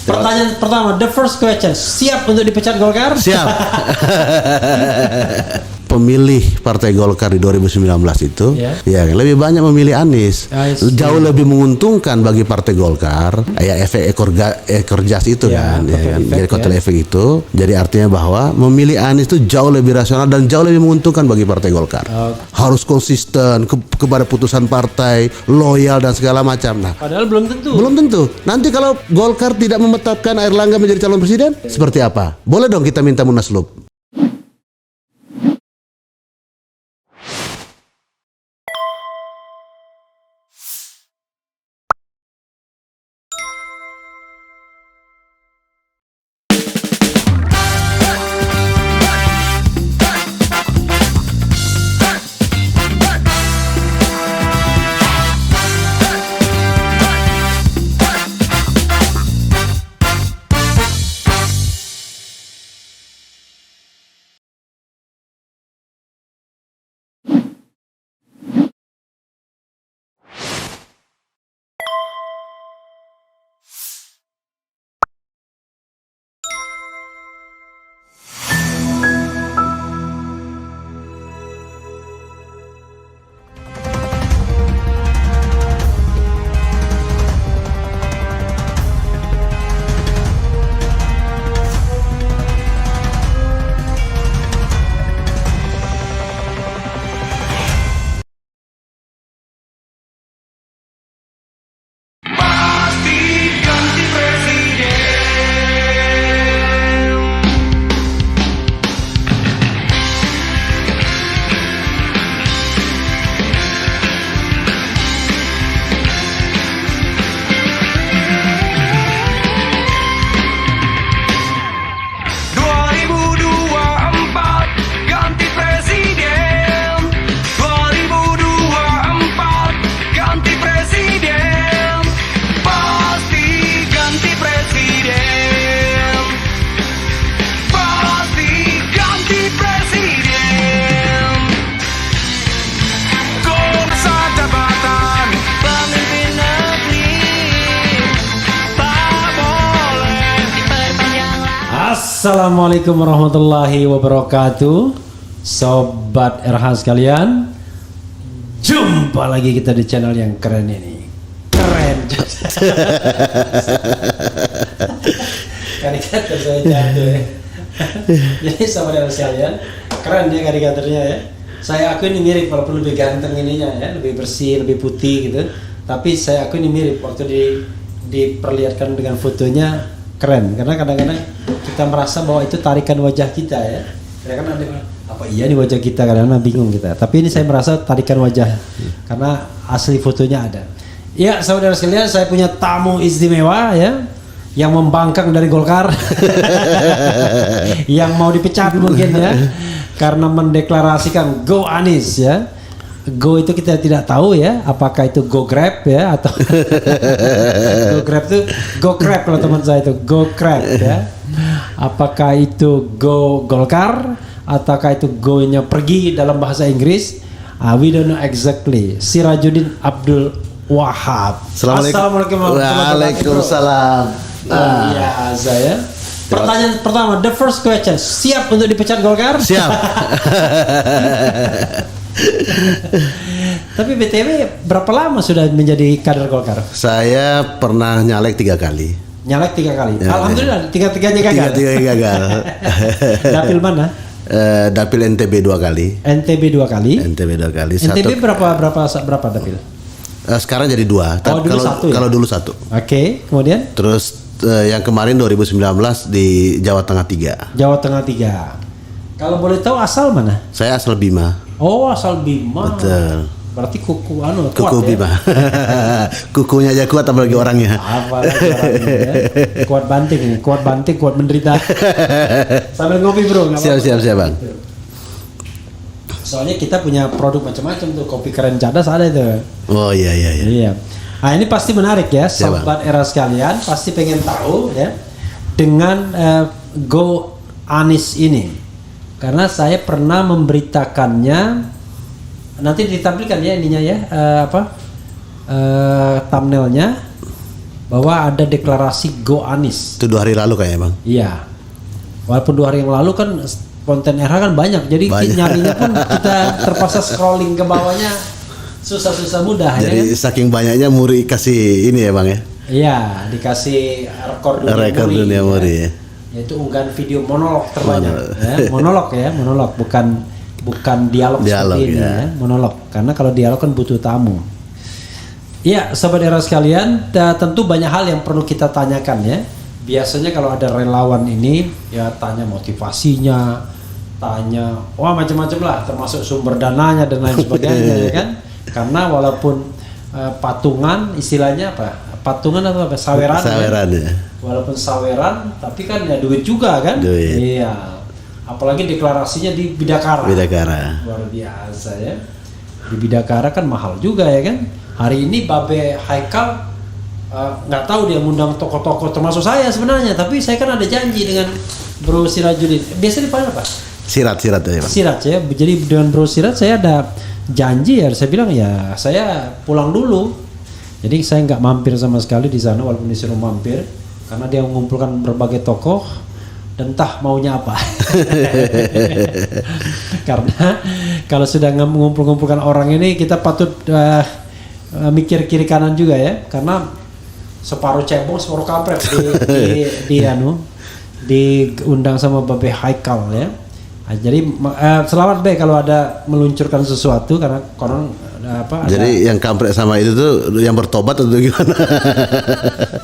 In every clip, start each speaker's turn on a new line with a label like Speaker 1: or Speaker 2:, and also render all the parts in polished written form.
Speaker 1: Pertanyaan pertama, the first question, siap untuk dipecat Golkar?
Speaker 2: Siap. Pemilih Partai Golkar di 2019 itu ya lebih banyak memilih Anies. Jauh lebih menguntungkan bagi Partai Golkar. Ya efek ekor jas itu kan, ya kan? Jadi kotel efek itu. Jadi artinya bahwa memilih Anies itu jauh lebih rasional dan jauh lebih menguntungkan bagi Partai Golkar. Harus konsisten kepada putusan partai, loyal dan segala macam. Nah,
Speaker 1: padahal belum tentu.
Speaker 2: Belum tentu. Nanti kalau Golkar tidak menetapkan Airlangga menjadi calon presiden, seperti apa? Boleh dong kita minta munaslup.
Speaker 1: Assalamualaikum warahmatullahi wabarakatuh, sobat RH sekalian. Jumpa lagi kita di channel yang keren ini. Keren. Karikatur saya jatuh ya. Jadi sobat RH sekalian, keren ya karikaturnya ya. Saya akui ini mirip, walaupun lebih ganteng ininya ya, lebih bersih, lebih putih gitu. Tapi saya akui ini mirip waktu diperlihatkan dengan fotonya. Keren, karena kadang-kadang kita merasa bahwa itu tarikan wajah kita ya. Ya kan ada apa iya nih wajah kita, kadang-kadang bingung kita. Tapi ini saya merasa tarikan wajah karena asli fotonya ada. Ya, saudara sekalian, saya punya tamu istimewa ya, yang membangkang dari Golkar, yang mau dipecat mungkin ya, karena mendeklarasikan Go Anies ya. Go itu kita tidak tahu ya, apakah itu Go Grab ya atau Go Grab itu Go Grab kalau teman saya itu Go Grab ya. Apakah itu Go Golkar ataukah itu Go-nya pergi dalam bahasa Inggris? We don't know exactly. Sirajuddin Abdul Wahab.
Speaker 2: Assalamualaikum warahmatullahi wabarakatuh. Waalaikumsalam.
Speaker 1: Iya, saya. Pertanyaan pertama, the first question, siap untuk dipecat Golkar?
Speaker 2: Siap.
Speaker 1: Tapi BTW berapa lama sudah menjadi kader Golkar?
Speaker 2: Saya pernah nyalek 3 kali.
Speaker 1: Nyalek 3 kali. Ya, alhamdulillah, tiga-tiganya gagal.
Speaker 2: Tiga-tiganya gagal.
Speaker 1: Dapil mana?
Speaker 2: Dapil NTB 2 kali.
Speaker 1: NTB 2 kali.
Speaker 2: NTB 2 kali.
Speaker 1: NTB berapa dapil?
Speaker 2: Sekarang jadi 2. Kalau dulu 1.
Speaker 1: Oke, kemudian?
Speaker 2: Terus yang kemarin 2019 di Jawa Tengah 3.
Speaker 1: Jawa Tengah 3. Kalau boleh tahu asal mana?
Speaker 2: Saya asal Bima.
Speaker 1: Oh, asal Bima.
Speaker 2: Betul.
Speaker 1: Berarti kuku
Speaker 2: Bima. Ya? Kukunya aja kuat, apalagi orangnya.
Speaker 1: Apalagi orangnya ya. Kuat banting, kuat menderita. Sambil ngopi bro.
Speaker 2: Siap bang.
Speaker 1: Soalnya kita punya produk macam-macam tuh, kopi keren cadas ada itu.
Speaker 2: Oh iya.
Speaker 1: Nah ini pasti menarik ya, sobat era sekalian, pasti pengen tahu ya dengan Go Anies ini. Karena saya pernah memberitakannya, nanti ditampilkan ya ininya ya, thumbnailnya. bahwa ada deklarasi Go Anies.
Speaker 2: Itu 2 hari lalu kayaknya Bang.
Speaker 1: Iya. Walaupun 2 hari yang lalu kan konten RH kan banyak, jadi nyarinya pun kita terpaksa scrolling ke bawahnya susah mudah.
Speaker 2: Jadi
Speaker 1: ya kan?
Speaker 2: saking banyaknya Muri kasih ini ya Bang ya.
Speaker 1: Iya, dikasih rekor
Speaker 2: dunia Muri ya.
Speaker 1: Yaitu unggahan video monolog terbanyak. Monolog bukan dialog seperti ini ya, monolog. Karena kalau dialog kan butuh tamu. Ya, sahabat era sekalian, tentu banyak hal yang perlu kita tanyakan ya. Biasanya kalau ada relawan ini ya tanya motivasinya, tanya macam-macam lah, termasuk sumber dananya dan lain sebagainya ya kan. Karena walaupun patungan istilahnya apa? Patungan atau apa? Saweran ya. Walaupun saweran, tapi kan ya duit juga kan?
Speaker 2: Duit.
Speaker 1: Iya. Apalagi deklarasinya di Bidakara. Luar biasa ya. Di Bidakara kan mahal juga ya kan? Hari ini Babe Haikal nggak tahu dia ngundang tokoh-tokoh termasuk saya sebenarnya, tapi saya kan ada janji dengan Bro Sirajudin. Biasanya dipanggil apa? Sirat ya Pak. Sirat ya. Jadi dengan Bro Sirat saya ada janji ya. Saya bilang ya saya pulang dulu. Jadi saya nggak mampir sama sekali di sana walaupun disuruh mampir karena dia mengumpulkan berbagai tokoh dan entah maunya apa. Karena kalau sudah mengumpulkan orang ini kita patut mikir kiri kanan juga ya, karena separuh cebong separuh kampret diundang sama Babe Haikal ya. Nah, jadi selamat Be kalau ada meluncurkan sesuatu karena konon
Speaker 2: jadi yang kampret sama itu tuh yang bertobat atau gimana?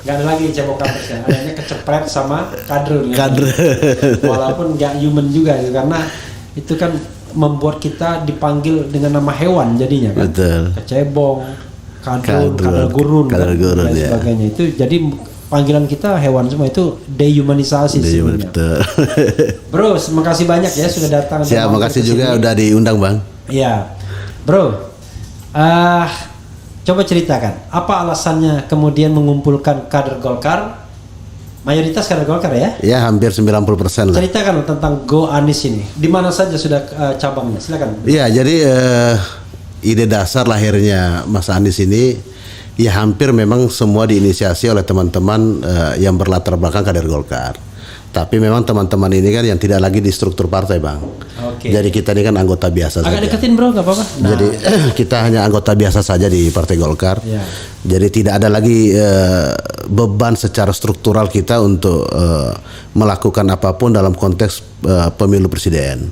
Speaker 1: Gak ada lagi cebong kampret ya, adanya kecepret sama kader. Walaupun gak human juga gitu, karena itu kan membuat kita dipanggil dengan nama hewan jadinya kan. Betul. Kecebong, kadal gurun dan sebagainya itu jadi panggilan kita hewan semua, itu dehumanisasi sebenarnya. Bro, terima kasih banyak ya sudah datang.
Speaker 2: Siap, makasih juga udah diundang Bang.
Speaker 1: Iya, Bro. Coba ceritakan apa alasannya kemudian mengumpulkan kader Golkar, mayoritas kader Golkar ya?
Speaker 2: Ya, hampir 90% lah.
Speaker 1: Ceritakan tentang Go Anies ini. Di mana saja sudah cabangnya? Silakan.
Speaker 2: Iya, jadi ide dasar lahirnya Mas Anies ini ya hampir memang semua diinisiasi oleh teman-teman yang berlatar belakang kader Golkar. Tapi memang teman-teman ini kan yang tidak lagi di struktur partai Bang. Okay. Jadi kita ini kan anggota biasa saja.
Speaker 1: Agak deketin Bro, nggak apa-apa. Nah.
Speaker 2: Jadi kita hanya anggota biasa saja di Partai Golkar. Yeah. Jadi tidak ada lagi beban secara struktural kita untuk melakukan apapun dalam konteks pemilu presiden.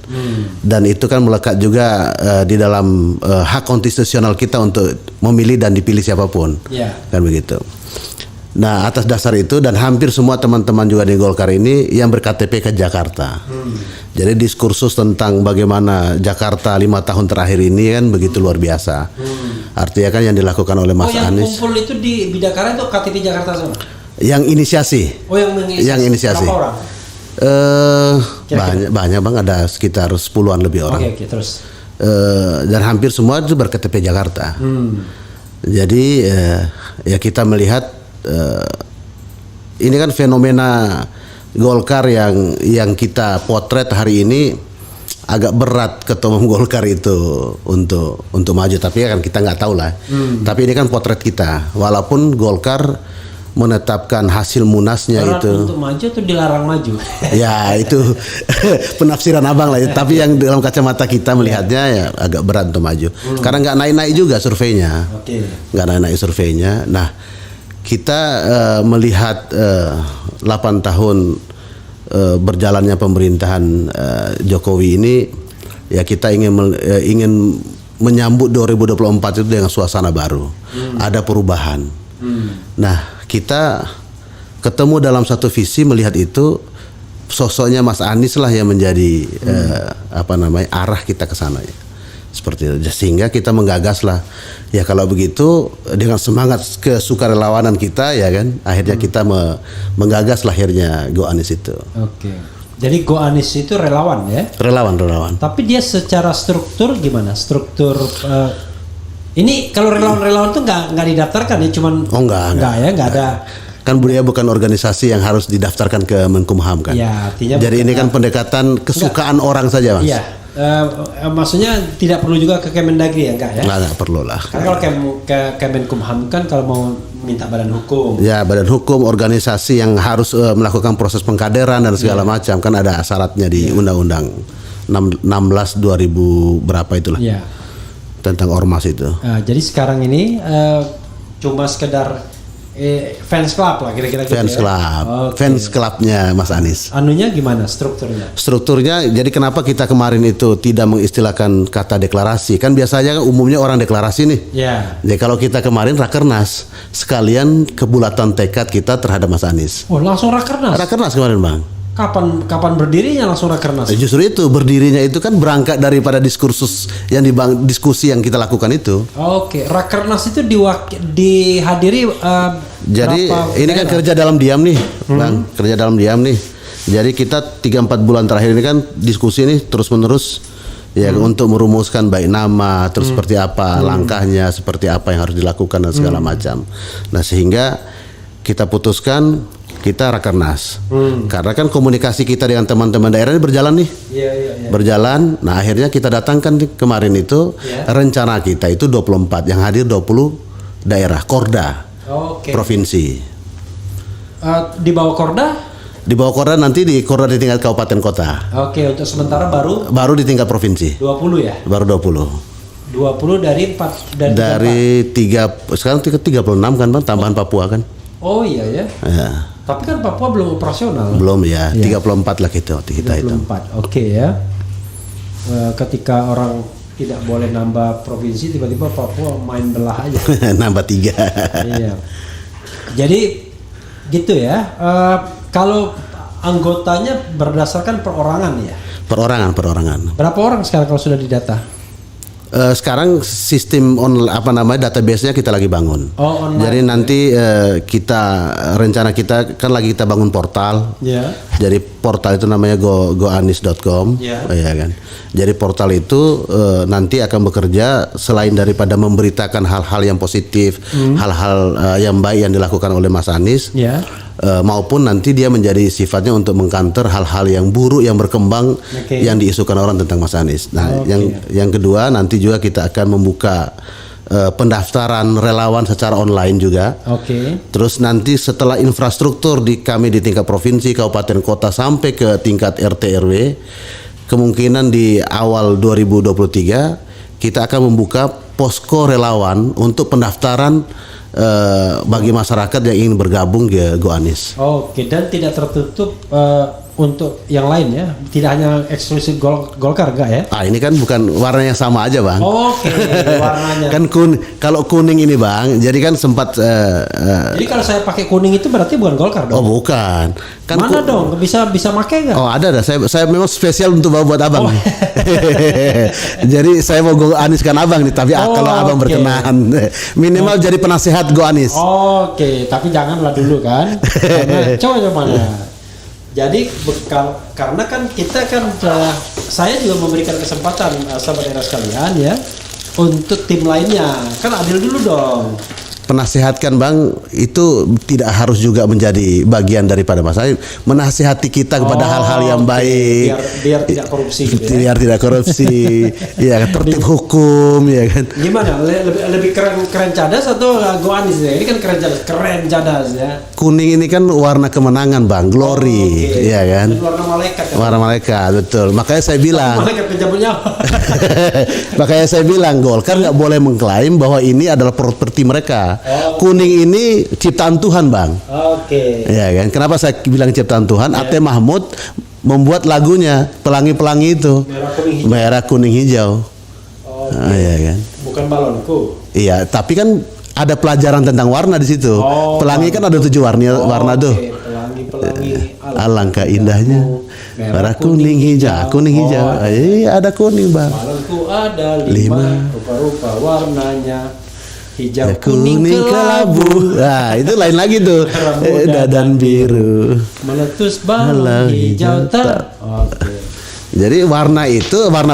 Speaker 2: Dan itu kan melekat juga di dalam hak konstitusional kita untuk memilih dan dipilih siapapun. Yeah. Kan begitu. Nah, atas dasar itu dan hampir semua teman-teman juga di Golkar ini yang berKTP ke Jakarta. Jadi diskursus tentang bagaimana Jakarta 5 tahun terakhir ini kan begitu luar biasa. Artinya kan yang dilakukan oleh Mas Anies.
Speaker 1: Yang kumpul itu di Bidakara itu KTP Jakarta semua?
Speaker 2: Yang inisiasi.
Speaker 1: Oh, yang inisiasi. Berapa orang? Banyak Bang, ada sekitar 10-an lebih orang. Oke, terus.
Speaker 2: Dan hampir semua itu berKTP Jakarta. Jadi ya kita melihat ini kan fenomena Golkar yang kita potret hari ini agak berat ketua umum Golkar itu untuk maju, tapi kan kita nggak tahu lah. Tapi ini kan potret kita, walaupun Golkar menetapkan hasil munasnya berat itu
Speaker 1: untuk maju atau dilarang maju.
Speaker 2: Ya itu penafsiran abang lah. Tapi yang dalam kacamata kita melihatnya ya agak berat untuk maju karena nggak naik-naik juga surveinya. Nggak naik-naik surveinya. Nah, kita melihat 8 tahun berjalannya pemerintahan Jokowi ini, ya kita ingin menyambut 2024 itu dengan suasana baru, ada perubahan. Nah, kita ketemu dalam satu visi melihat itu, sosoknya Mas Anies lah yang menjadi arah kita ke sana ya. Seperti itu, sehingga kita menggagas lah ya kalau begitu dengan semangat kesukarelawanan kita ya kan, akhirnya kita menggagas lahirnya Go Anies itu.
Speaker 1: Oke. Jadi Go Anies itu relawan ya? Relawan. Tapi dia secara struktur gimana? Struktur ini kalau relawan tuh nggak didaftarkan ya, cuman nggak ada. Kan Budia bukan organisasi yang harus didaftarkan ke Menkumham kan. Ya, artinya jadi ini kan pendekatan kesukaan orang saja Mas. Iya. Maksudnya tidak perlu juga ke Kemendagri ya, enggak ya?
Speaker 2: Nggak perlu lah.
Speaker 1: Karena kalau ke Kemenkumham kan kalau mau minta badan hukum.
Speaker 2: Ya, badan hukum, organisasi yang harus melakukan proses pengkaderan dan segala macam kan ada syaratnya di Undang-Undang 16 2000 berapa itulah.
Speaker 1: Ya.
Speaker 2: Tentang ormas itu.
Speaker 1: Jadi sekarang ini cuma sekedar fans club lah kira-kira gitu.
Speaker 2: Fans
Speaker 1: ya?
Speaker 2: club,
Speaker 1: Okay.
Speaker 2: fans clubnya Mas Anies.
Speaker 1: Anunya gimana strukturnya?
Speaker 2: Strukturnya, jadi kenapa kita kemarin itu tidak mengistilahkan kata deklarasi? Kan biasanya umumnya orang deklarasi nih.
Speaker 1: Ya.
Speaker 2: Jadi kalau kita kemarin rakernas, sekalian kebulatan tekad kita terhadap Mas Anies.
Speaker 1: Oh, langsung rakernas.
Speaker 2: Rakernas kemarin, Bang.
Speaker 1: Kapan berdirinya langsung rakernas?
Speaker 2: Justru itu berdirinya itu kan berangkat daripada diskursus yang diskusi yang kita lakukan itu.
Speaker 1: Oke, rakernas itu dihadiri
Speaker 2: Jadi
Speaker 1: berapa
Speaker 2: ini kan
Speaker 1: daerah?
Speaker 2: kerja dalam diam nih, Bang. Kerja dalam diam nih. Jadi kita 3-4 bulan terakhir ini kan diskusi nih terus-menerus ya untuk merumuskan baik nama, terus seperti apa langkahnya, seperti apa yang harus dilakukan dan segala macam. Nah, sehingga kita putuskan kita rakernas. Karena kan komunikasi kita dengan teman-teman daerah ini berjalan nih.
Speaker 1: Iya.
Speaker 2: Berjalan. Nah, akhirnya kita datangkan kemarin itu rencana kita itu 24, yang hadir 20 daerah Korda.
Speaker 1: Oke.
Speaker 2: Provinsi.
Speaker 1: Di bawah Korda?
Speaker 2: Di bawah Korda nanti di Korda di tingkat kabupaten kota.
Speaker 1: Oke, untuk sementara baru
Speaker 2: Baru di tingkat provinsi.
Speaker 1: 20 ya?
Speaker 2: Baru 20.
Speaker 1: 20 dari 4
Speaker 2: Dari 3 sekarang 36 kan, Bang, tambahan Papua kan.
Speaker 1: Oh iya ya.
Speaker 2: Ya.
Speaker 1: Tapi kan Papua belum operasional.
Speaker 2: Belum ya, 34 lah kita itu.
Speaker 1: 24. Oke ya. Ketika orang tidak boleh nambah provinsi, tiba-tiba Papua main belah aja.
Speaker 2: Nambah 3.
Speaker 1: Iya. Jadi gitu ya. Kalau anggotanya berdasarkan perorangan ya.
Speaker 2: Perorangan.
Speaker 1: Berapa orang sekarang kalau sudah didata?
Speaker 2: Sekarang sistem database-nya kita lagi bangun.
Speaker 1: Oh, online.
Speaker 2: Jadi nanti rencana kita kan lagi kita bangun portal.
Speaker 1: Ya.
Speaker 2: Jadi portal itu namanya goanis.com,
Speaker 1: Ya.
Speaker 2: ya kan. Jadi portal itu nanti akan bekerja selain daripada memberitakan hal-hal yang positif, hal-hal yang baik yang dilakukan oleh Mas Anies.
Speaker 1: Ya.
Speaker 2: Maupun nanti dia menjadi sifatnya untuk mengkanter hal-hal yang buruk yang berkembang yang diisukan orang tentang Mas Anies. Nah, yang kedua nanti juga kita akan membuka pendaftaran relawan secara online juga.
Speaker 1: Oke.
Speaker 2: Terus nanti setelah infrastruktur kami di tingkat provinsi, kabupaten, kota sampai ke tingkat RT RW, kemungkinan di awal 2023 kita akan membuka posko relawan untuk pendaftaran bagi masyarakat yang ingin bergabung ke Goanis.
Speaker 1: Oke, dan tidak tertutup untuk yang lain ya, tidak hanya eksklusif Golkar enggak ya?
Speaker 2: Ini kan bukan warnanya sama aja, Bang.
Speaker 1: Oke, warnanya.
Speaker 2: Kan kalau kuning ini, Bang, jadi kan sempat.
Speaker 1: Jadi kalau saya pakai kuning itu berarti bukan Golkar dong?
Speaker 2: Oh, bukan. Kan
Speaker 1: mana dong? Bisa pakai nggak?
Speaker 2: Oh, ada. Saya memang spesial untuk bawa buat abang. Jadi saya mau Goaniskan abang nih, tapi kalau abang berkenan, minimal jadi penasehat Goanis.
Speaker 1: Oke, tapi janganlah dulu kan. Coba mana? Jadi karena kan kita kan saya juga memberikan kesempatan sahabat daerah sekalian ya untuk tim lainnya, kan adil dulu dong.
Speaker 2: Penasehatkan, Bang, itu tidak harus juga menjadi bagian daripada masalah. Menasihati kita kepada hal-hal yang baik,
Speaker 1: biar tidak korupsi gitu ya.
Speaker 2: Biar tidak korupsi, ya tertib hukum, ya kan.
Speaker 1: Gimana? Lebih keren cadas atau Goanis ya? Ini kan keren cadas ya.
Speaker 2: Kuning ini kan warna kemenangan, Bang, glory, ya kan.
Speaker 1: Dan warna malaikat. Kan?
Speaker 2: Warna malaikat, betul. Makanya saya bilang.
Speaker 1: Malaikat pencabut nyawa.
Speaker 2: Makanya saya bilang Golkar nggak boleh mengklaim bahwa ini adalah properti mereka. Kuning ini ciptaan Tuhan, Bang.
Speaker 1: Oke.
Speaker 2: Ya kan. Kenapa saya bilang ciptaan Tuhan? Ate Mahmud membuat lagunya pelangi-pelangi itu merah kuning hijau. Ya kan.
Speaker 1: Bukan balonku.
Speaker 2: Iya, tapi kan ada pelajaran tentang warna di situ. Pelangi kan ada 7 warna tuh.
Speaker 1: Pelangi.
Speaker 2: Alangkah indahnya. Merah kuning hijau. Kuning hijau. Iya, ada kuning, Bang.
Speaker 1: Balonku ada 5 rupa-rupa warnanya. Hijau, kuning,
Speaker 2: kelabu. Nah, itu lain lagi tuh. Dan biru.
Speaker 1: Meletus balon hijau Oke.
Speaker 2: Jadi warna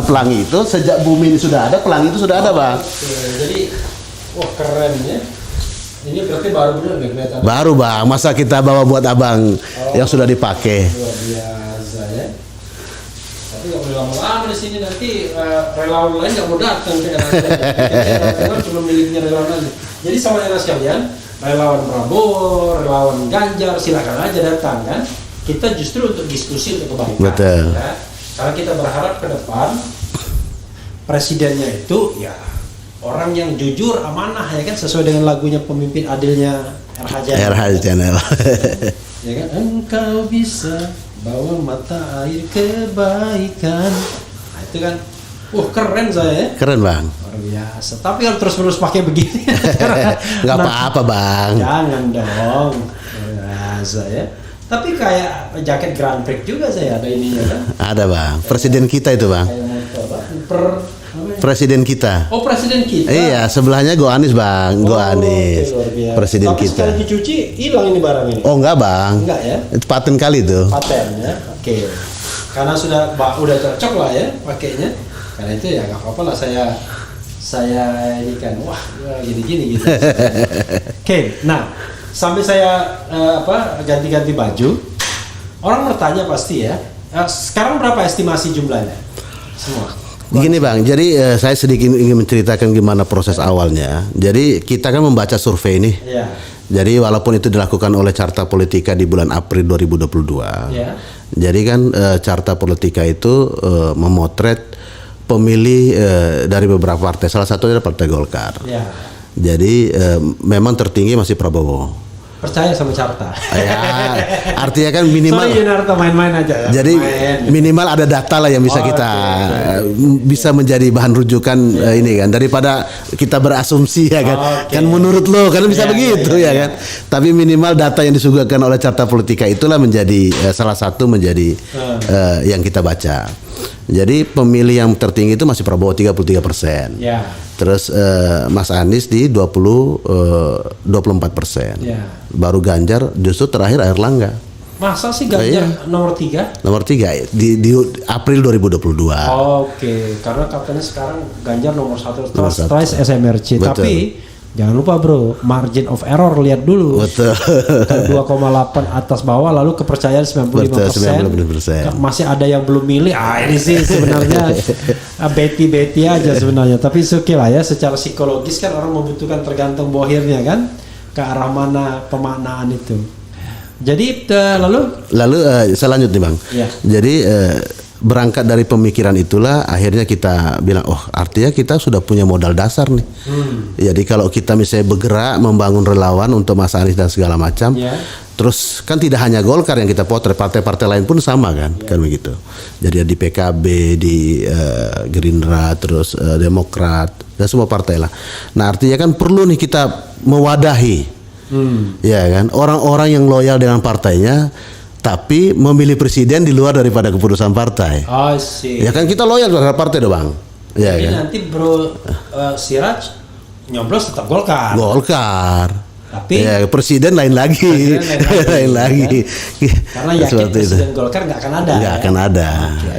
Speaker 2: pelangi itu sejak bumi ini sudah ada, pelangi itu sudah ada, Bang.
Speaker 1: Jadi wah keren ya. Ini berarti baru benar nih kelihatan.
Speaker 2: Baru, Bang. Masa kita bawa buat abang yang sudah dipakai.
Speaker 1: Luar biasa ya. tapi nggak boleh lama-lama di sini, nanti relawan lain nggak mau datang ke era cuma miliknya relawan aja. Jadi sama era sekalian, relawan Prabowo, relawan Ganjar, silakan aja datang kan. Kita justru untuk diskusi untuk kebaikan.
Speaker 2: Betul.
Speaker 1: Ya. Karena kita berharap ke depan presidennya itu ya orang yang jujur, amanah ya kan, sesuai dengan lagunya pemimpin adilnya RH
Speaker 2: Channel.
Speaker 1: Ya kan, engkau bisa bawa mata air kebaikan. Nah, itu kan, keren saya ya.
Speaker 2: Keren bang.
Speaker 1: Luar biasa. Tapi kalau terus-menerus pakai begini,
Speaker 2: Nggak apa-apa bang.
Speaker 1: Jangan dong. Luar biasa ya. Tapi kayak jaket Grand Prix juga saya ada ininya kan.
Speaker 2: Ada bang. Presiden kita itu bang.
Speaker 1: Kayak motor,
Speaker 2: Presiden kita.
Speaker 1: Oh, presiden kita.
Speaker 2: Iya, sebelahnya Go Anies bang. Go Anies.
Speaker 1: Luar biasa.
Speaker 2: Presiden
Speaker 1: Tapi
Speaker 2: kita.
Speaker 1: sekali dicuci hilang ini barang ini.
Speaker 2: Oh enggak bang.
Speaker 1: Enggak ya?
Speaker 2: Itu paten kali itu.
Speaker 1: Paten ya. Oke. Karena udah cocok lah ya pakainya. Karena itu ya nggak apa-apa lah saya ini kan gini gitu. Oke. Nah, sambil saya ganti-ganti baju, orang bertanya pasti ya. Sekarang berapa estimasi jumlahnya? Semua.
Speaker 2: Begini bang, jadi saya sedikit ingin menceritakan gimana proses awalnya. Jadi kita kan membaca survei ini.
Speaker 1: Ya.
Speaker 2: Jadi walaupun itu dilakukan oleh Carta Politika di bulan April 2022.
Speaker 1: Ya.
Speaker 2: Jadi kan Carta Politika itu memotret pemilih dari beberapa partai. Salah satunya adalah Partai Golkar.
Speaker 1: Ya.
Speaker 2: Jadi memang tertinggi masih Prabowo.
Speaker 1: Percaya sama Carta.
Speaker 2: Ya, artinya kan minimal.
Speaker 1: Sorry Yunarto, main-main aja ya.
Speaker 2: Jadi minimal ada data lah yang bisa bisa menjadi bahan rujukan ini kan, daripada kita berasumsi ya kan. Kan menurut lo kan bisa begitu ya kan. Tapi minimal data yang disuguhkan oleh Carta Politika itulah menjadi salah satu menjadi yang kita baca. Jadi pemilih yang tertinggi itu masih Prabowo 33%.
Speaker 1: Ya.
Speaker 2: Terus Mas Anies di 24%.
Speaker 1: Ya.
Speaker 2: Baru Ganjar justru terakhir Airlangga.
Speaker 1: Masa sih Ganjar nomor 3?
Speaker 2: Nomor 3 di April 2022.
Speaker 1: Oke, karena katanya sekarang Ganjar nomor 1
Speaker 2: Nomor satu.
Speaker 1: setelah SMRC.
Speaker 2: Betul.
Speaker 1: Tapi jangan lupa bro, margin of error lihat dulu.
Speaker 2: Betul.
Speaker 1: 2,8 atas bawah, lalu kepercayaan 95%.
Speaker 2: Betul, 95%.
Speaker 1: Masih ada yang belum milih. Ini sih sebenarnya beti aja sebenarnya. Tapi oke lah ya, secara psikologis kan orang membutuhkan tergantung bohirnya kan, ke arah mana pemaknaan itu. Jadi lalu
Speaker 2: saya lanjut nih bang.
Speaker 1: Ya.
Speaker 2: Jadi berangkat dari pemikiran itulah akhirnya kita bilang artinya kita sudah punya modal dasar nih. Jadi kalau kita misalnya bergerak membangun relawan untuk Mas Anies dan segala macam, terus kan tidak hanya Golkar yang kita potret, partai-partai lain pun sama kan, kan begitu. Jadi di PKB, di Gerindra, terus Demokrat dan semua partai lah. Nah artinya kan perlu nih kita mewadahi, ya kan, orang-orang yang loyal dengan partainya. Tapi memilih presiden di luar daripada keputusan partai.
Speaker 1: Oh sih.
Speaker 2: Ya kan kita loyal terhadap partai dong bang. Ya
Speaker 1: jadi
Speaker 2: kan.
Speaker 1: nanti bro Siraj nyoblos tetap Golkar.
Speaker 2: Golkar.
Speaker 1: Tapi
Speaker 2: ya, presiden lain lagi. Lain lagi.
Speaker 1: Karena yakin presiden Golkar nggak akan ada.
Speaker 2: Nggak akan ada.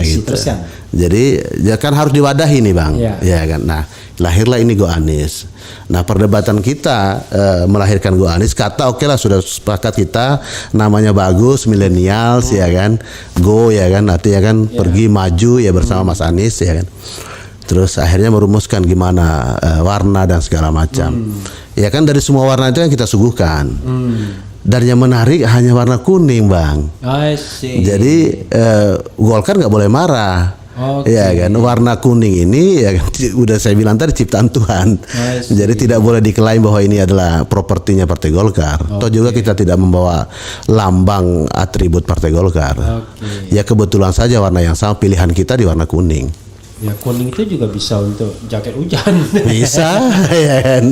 Speaker 2: Gitu.
Speaker 1: Terus kan.
Speaker 2: Jadi ya kan harus diwadahi nih bang. Ya kan. Nah lahirlah ini Go Anies. Nah perdebatan kita melahirkan Go Anies, kata oke lah sudah sepakat kita, namanya bagus, milenials ya kan, Go ya kan, artinya kan pergi maju ya bersama Mas Anies ya kan. Terus akhirnya merumuskan gimana warna dan segala macam. Ya kan dari semua warna itu yang kita suguhkan. Dan yang menarik hanya warna kuning bang.
Speaker 1: I see.
Speaker 2: Jadi Golkar nggak boleh marah. Ya kan, warna kuning ini ya kan, udah saya bilang tadi ciptaan Tuhan. Jadi tidak boleh diklaim bahwa ini adalah propertinya Partai Golkar. Toh juga kita tidak membawa lambang atribut Partai Golkar. Ya kebetulan saja warna yang sama, pilihan kita di warna kuning.
Speaker 1: Ya kuning itu juga bisa untuk jaket hujan.
Speaker 2: Bisa, ya kan.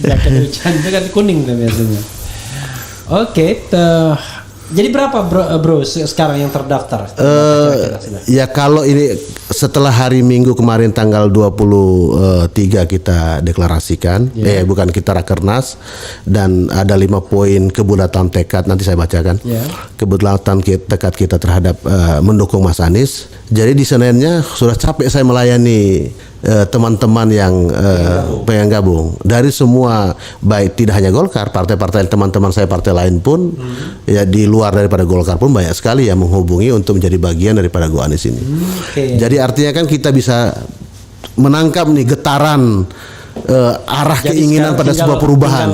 Speaker 1: Jaket hujan itu kan kuning tuh biasanya. Jadi berapa bro sekarang yang terdaftar?
Speaker 2: Ya kalau ini setelah hari Minggu kemarin tanggal 23 kita deklarasikan, bukan kita rakernas, dan ada 5 poin kebulatan tekad, nanti saya bacakan. Kebulatan tekad kita terhadap mendukung Mas Anies. Jadi di Senennya sudah capek saya melayani teman-teman yang pengen gabung dari semua, baik tidak hanya Golkar, partai-partai teman-teman saya partai lain pun ya di luar daripada Golkar pun banyak sekali yang menghubungi untuk menjadi bagian daripada Go Anies ini. Jadi artinya kan kita bisa menangkap nih getaran arah jadi keinginan pada sebuah perubahan.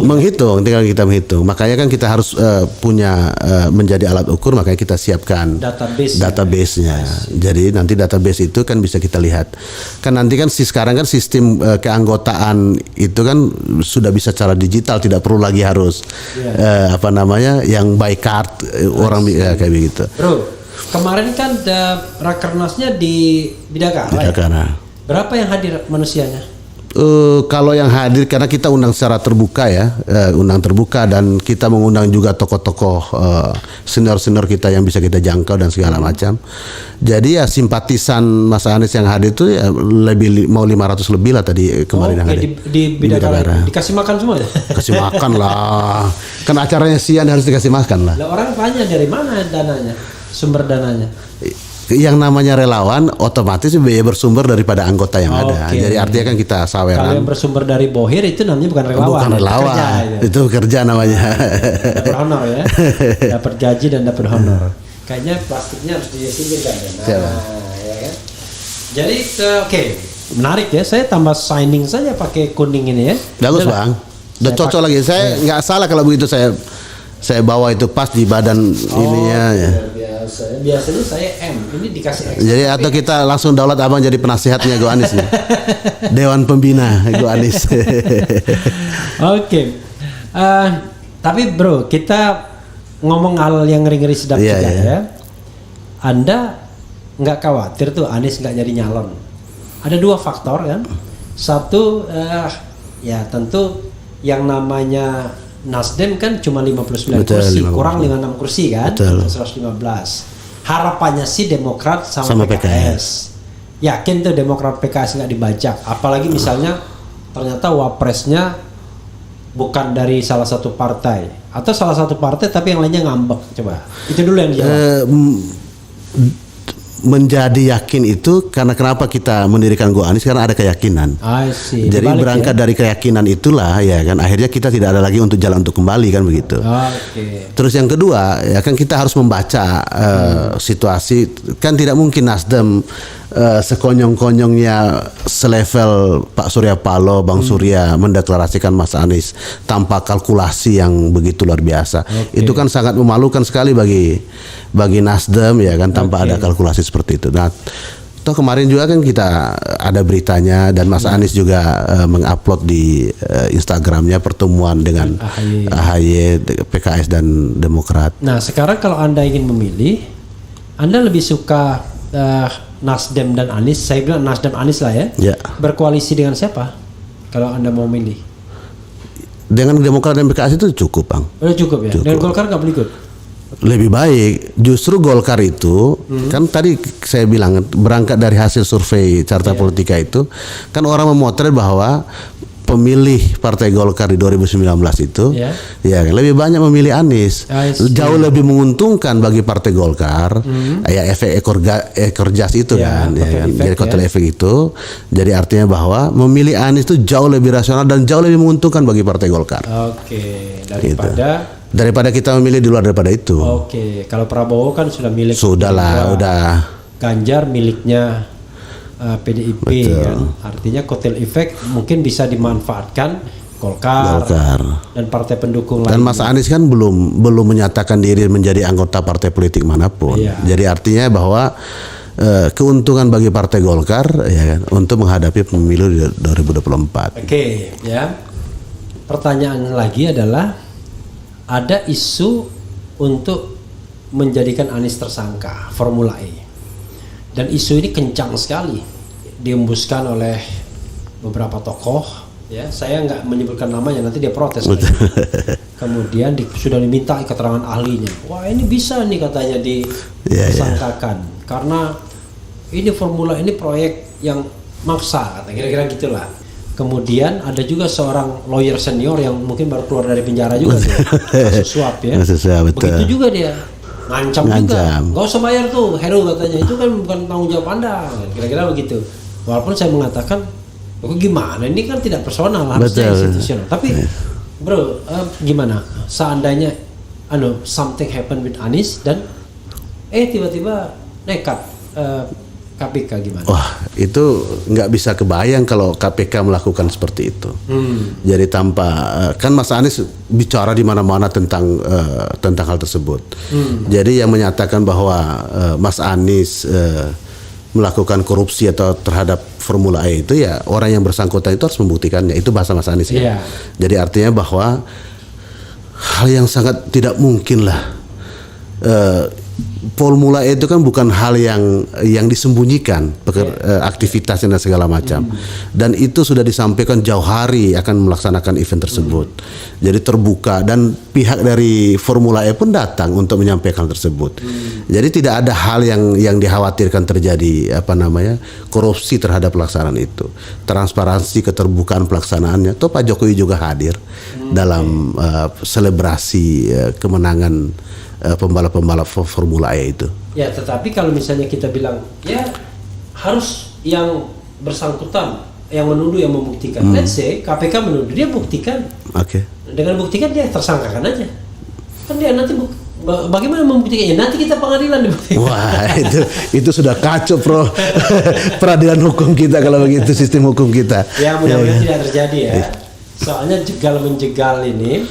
Speaker 2: Menghitung, tinggal kita menghitung. Makanya kan kita harus punya menjadi alat ukur, makanya kita siapkan database-nya. Jadi nanti database itu kan bisa kita lihat. Kan nanti kan sekarang kan sistem keanggotaan itu kan sudah bisa secara digital, tidak perlu lagi harus yang by card orang kayak begitu.
Speaker 1: Bro, kemarin kan rakernasnya di Bidakara. Ya? Berapa yang hadir manusianya?
Speaker 2: Kalau yang hadir karena kita undang secara terbuka ya, undang terbuka dan kita mengundang juga tokoh-tokoh senior-senior kita yang bisa kita jangkau dan segala macam. Jadi ya simpatisan Mas Anies yang hadir itu ya mau 500 lebih lah tadi kemarin yang hadir.
Speaker 1: Di Bidakara. Dikasih makan semua ya?
Speaker 2: Kasih makan lah. Kan acaranya siang harus dikasih makan lah.
Speaker 1: Orang tanya dari mana dananya? Sumber dananya?
Speaker 2: Yang namanya relawan otomatis biaya bersumber daripada anggota yang ada. Jadi artinya kan kita saweran.
Speaker 1: Kalau yang bersumber dari Bohir itu namanya bukan relawan.
Speaker 2: Bukan relawan. Itu kerja namanya.
Speaker 1: Dapat honor ya. Dapat gaji dan dapat honor. Kayaknya plastiknya harus disingkirkan ya. Ya kan? Jadi menarik ya. Saya tambah signing saja pakai kuning ini ya.
Speaker 2: Bagus Bang. Udah cocok lagi. Saya nggak salah kalau begitu saya bawa itu pas di badan ininya ya.
Speaker 1: Biasanya saya M, ini dikasih X.
Speaker 2: Jadi atau kita langsung daulat abang jadi penasihatnya Go Anies nih. Dewan Pembina Go Anies.
Speaker 1: Tapi bro, kita ngomong hal yang ngeri-ngeri sedap juga ya. Anda nggak khawatir tuh Anies nggak jadi nyalon? Ada dua faktor kan. Satu, ya tentu yang namanya Nasdem kan cuma 59 kursi, kurang 56 kursi kan, 115. Harapannya sih Demokrat sama PKS. Yakin tuh Demokrat PKS nggak dibajak, apalagi misalnya ternyata wapresnya bukan dari salah satu partai atau salah satu partai tapi yang lainnya ngambek. Coba itu dulu yang dijawab.
Speaker 2: Menjadi yakin itu karena kenapa kita mendirikan Go Anies, karena ada keyakinan. Jadi berangkat dari keyakinan itulah ya kan akhirnya kita tidak ada lagi untuk jalan untuk kembali kan begitu. Terus yang kedua ya kan kita harus membaca situasi, kan tidak mungkin Nasdem sekonyong-konyongnya selevel Pak Surya Paloh, Bang Surya mendeklarasikan Mas Anies tanpa kalkulasi yang begitu luar biasa. Itu kan sangat memalukan sekali bagi Nasdem ya kan tanpa ada kalkulasi seperti itu. Nah, toh kemarin juga kan kita ada beritanya dan Mas Anies juga mengupload di Instagramnya pertemuan dengan AHY, PKS dan Demokrat.
Speaker 1: Nah, sekarang kalau Anda ingin memilih, Anda lebih suka Nasdem dan Anies, saya bilang Nasdem Anies lah ya. Berkoalisi dengan siapa? Kalau Anda mau milih?
Speaker 2: Dengan Demokrat dan PKS itu cukup, Bang.
Speaker 1: Udah cukup ya. Cukup. Dengan Golkar nggak boleh ikut?
Speaker 2: Lebih baik. Justru Golkar itu kan tadi saya bilang berangkat dari hasil survei Carta Politika itu kan orang memotret bahwa pemilih Partai Golkar di 2019 itu ya lebih banyak memilih Anies, jauh lebih menguntungkan bagi Partai Golkar ya efek ekor jas itu kan, jadi kotel efek itu, jadi artinya bahwa memilih Anies itu jauh lebih rasional dan jauh lebih menguntungkan bagi Partai Golkar. Daripada kita memilih di luar daripada itu.
Speaker 1: Kalau Prabowo kan sudah milik.
Speaker 2: Udah.
Speaker 1: Ganjar miliknya PDIP kan, artinya kotel efek mungkin bisa dimanfaatkan Golkar dan partai pendukung lain.
Speaker 2: Dan Mas Anies kan belum menyatakan diri menjadi anggota partai politik manapun. Jadi artinya bahwa keuntungan bagi partai Golkar ya kan untuk menghadapi pemilu di 2024.
Speaker 1: Pertanyaan lagi adalah ada isu untuk menjadikan Anies tersangka Formula E. Dan isu ini kencang sekali diembuskan oleh beberapa tokoh ya, saya nggak menyebutkan namanya nanti dia protes kemudian sudah diminta keterangan ahlinya, wah ini bisa nih katanya disangkakan karena ini Formula ini proyek yang maksa kata kira-kira gitulah. Kemudian ada juga seorang lawyer senior yang mungkin baru keluar dari penjara juga kasus suap ya, begitu juga dia ngancam juga, nggak usah bayar tuh Heru katanya, itu kan bukan tanggung jawab Anda, kira-kira begitu. Walaupun saya mengatakan, gimana ini kan tidak personal, harusnya institusional. Tapi bro, gimana seandainya something happen with Anies dan tiba-tiba nekat KPK gimana?
Speaker 2: Wah, itu nggak bisa kebayang kalau KPK melakukan seperti itu. Jadi tanpa kan Mas Anies bicara di mana-mana tentang hal tersebut. Jadi yang menyatakan bahwa Mas Anies melakukan korupsi atau terhadap Formula E itu ya orang yang bersangkutan itu harus membuktikannya. Itu bahasa Mas Anies ya. Jadi artinya bahwa hal yang sangat tidak mungkin lah. Formula E itu kan bukan hal yang disembunyikan aktivitasnya dan segala macam, dan itu sudah disampaikan jauh hari akan melaksanakan event tersebut. Jadi terbuka dan pihak dari Formula E pun datang untuk menyampaikan tersebut. Jadi tidak ada hal yang dikhawatirkan terjadi korupsi terhadap pelaksanaan itu. Transparansi, keterbukaan pelaksanaannya. Toh Pak Jokowi juga hadir dalam selebrasi kemenangan pembalap-pembalap Formula E itu.
Speaker 1: Ya, tetapi kalau misalnya kita bilang ya harus yang bersangkutan yang menuduh yang membuktikan. Let's say KPK menuduh, dia buktikan.
Speaker 2: Oke.
Speaker 1: Dengan buktikan dia tersangkakan aja. Kan dia nanti bagaimana membuktikannya? Nanti kita pengadilan dibuktikan.
Speaker 2: Wah, itu sudah kacau, Bro. Peradilan hukum kita kalau begitu, sistem hukum kita.
Speaker 1: Ya, mudah-mudahan tidak terjadi ya. Soalnya jegal menjegal ini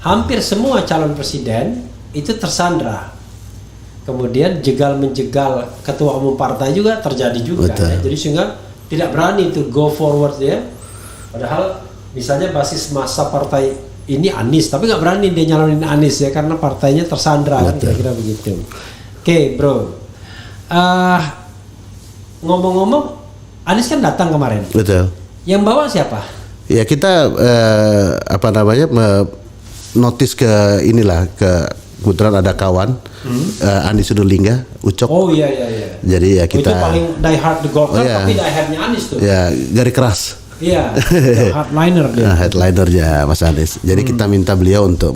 Speaker 1: hampir semua calon presiden itu tersandra. Kemudian jegal menjegal ketua umum partai juga terjadi juga ya. Jadi sehingga tidak berani itu go forward ya. Padahal misalnya basis massa partai ini Anies, tapi nggak berani dia nyalonin Anies ya karena partainya tersandra kan, kira-kira begitu. Oke, bro. Ngomong-ngomong, Anies kan datang kemarin.
Speaker 2: Betul.
Speaker 1: Yang bawa siapa?
Speaker 2: Ya kita notis ke kebetulan ada kawan Andi Sudulingga, Ucok.
Speaker 1: Oh iya.
Speaker 2: Jadi ya kita.
Speaker 1: Itu paling die hard di Golkar, tapi die hardnya Anies tuh.
Speaker 2: Ya, garis keras.
Speaker 1: Iya, hardliner dia.
Speaker 2: Headlinernya Mas Anies. Jadi kita minta beliau untuk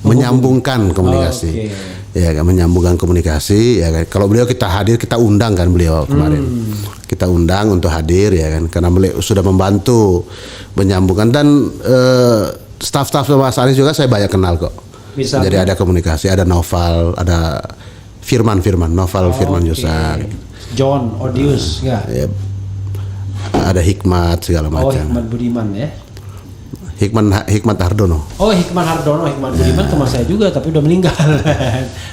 Speaker 2: menyambungkan komunikasi. Ya, menyambungkan komunikasi. Ya, kalau beliau kita hadir, kita undang kan beliau kemarin. Kita undang untuk hadir ya kan, karena beliau sudah membantu menyambungkan dan staf-staf Mas Anies juga saya banyak kenal kok. Misalnya? Jadi ada komunikasi, ada Noval, ada Firman Yusak,
Speaker 1: John Odius, ya.
Speaker 2: Ada Hikmat segala macam.
Speaker 1: Hikmat Budiman ya.
Speaker 2: Hikmat Hardono.
Speaker 1: Hikmat Budiman teman saya juga tapi udah meninggal.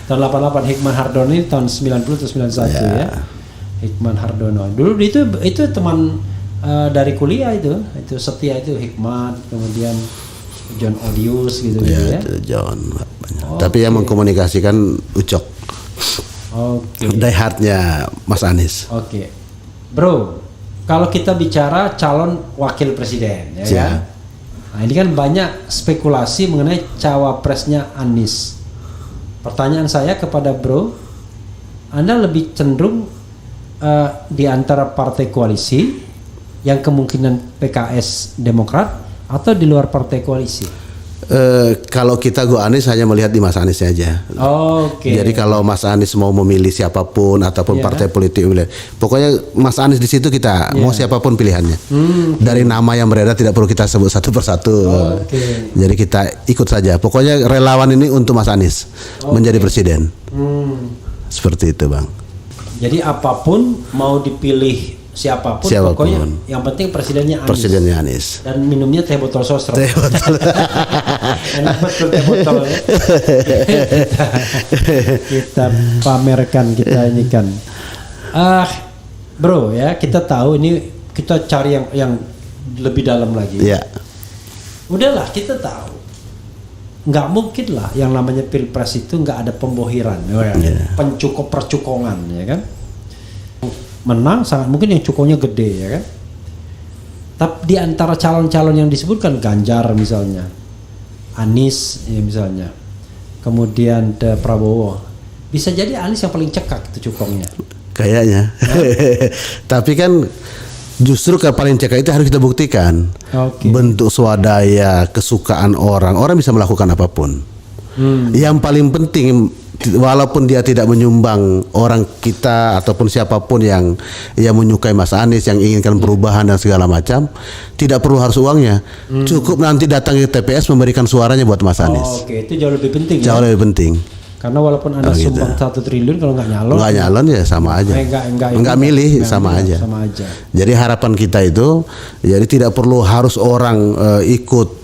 Speaker 1: Tahun 88. Hikmat Hardono ini tahun 90 atau 91 ya. Hikmat Hardono. Dulu itu teman dari kuliah itu setia itu Hikmat, kemudian John Odius gitu ya.
Speaker 2: John. Tapi yang mengkomunikasikan Ucok. Die hardnya Mas Anies.
Speaker 1: Bro, kalau kita bicara calon wakil presiden ya kan? Nah, ini kan banyak spekulasi mengenai cawapresnya Anies. Pertanyaan saya kepada Bro, Anda lebih cenderung di antara partai koalisi yang kemungkinan PKS Demokrat atau di luar partai koalisi?
Speaker 2: Kalau kita Anies hanya melihat di Mas Anies saja. Jadi kalau Mas Anies mau memilih siapapun ataupun partai politik pokoknya Mas Anies di situ kita mau siapapun pilihannya. Dari nama yang beredar tidak perlu kita sebut satu persatu. Jadi kita ikut saja. Pokoknya relawan ini untuk Mas Anies menjadi presiden. Seperti itu, Bang. Jadi
Speaker 1: apapun mau dipilih siapapun pokoknya yang penting presidennya Anies. Dan minumnya teh botol sosro. Enak betul teh botol ya. kita pamerkan, kita ini kan. Bro ya, kita tahu ini kita cari yang lebih dalam lagi. Udahlah, kita tahu. Nggak mungkin lah yang namanya pilpres itu nggak ada pembohiran, percukongan ya kan. Menang sangat mungkin yang cukongnya gede ya kan. Tapi di antara calon-calon yang disebutkan Ganjar misalnya, Anies ya misalnya, kemudian Prabowo, bisa jadi Anies yang paling cekak itu cukongnya.
Speaker 2: Kayaknya. Tapi kan justru ke paling cekak itu harus kita buktikan. Bentuk swadaya, kesukaan orang bisa melakukan apapun. Yang paling penting walaupun dia tidak menyumbang orang kita ataupun siapapun yang menyukai Mas Anies, yang inginkan perubahan dan segala macam, tidak perlu harus uangnya. Cukup nanti datang ke TPS memberikan suaranya buat Mas Anies.
Speaker 1: Oke, itu jauh lebih penting.
Speaker 2: Jauh lebih penting.
Speaker 1: Karena walaupun Anda sumbang 1 triliun, kalau nggak nyalon
Speaker 2: ya sama aja. Enggak milih sama aja. Jadi harapan kita itu, jadi tidak perlu harus orang ikut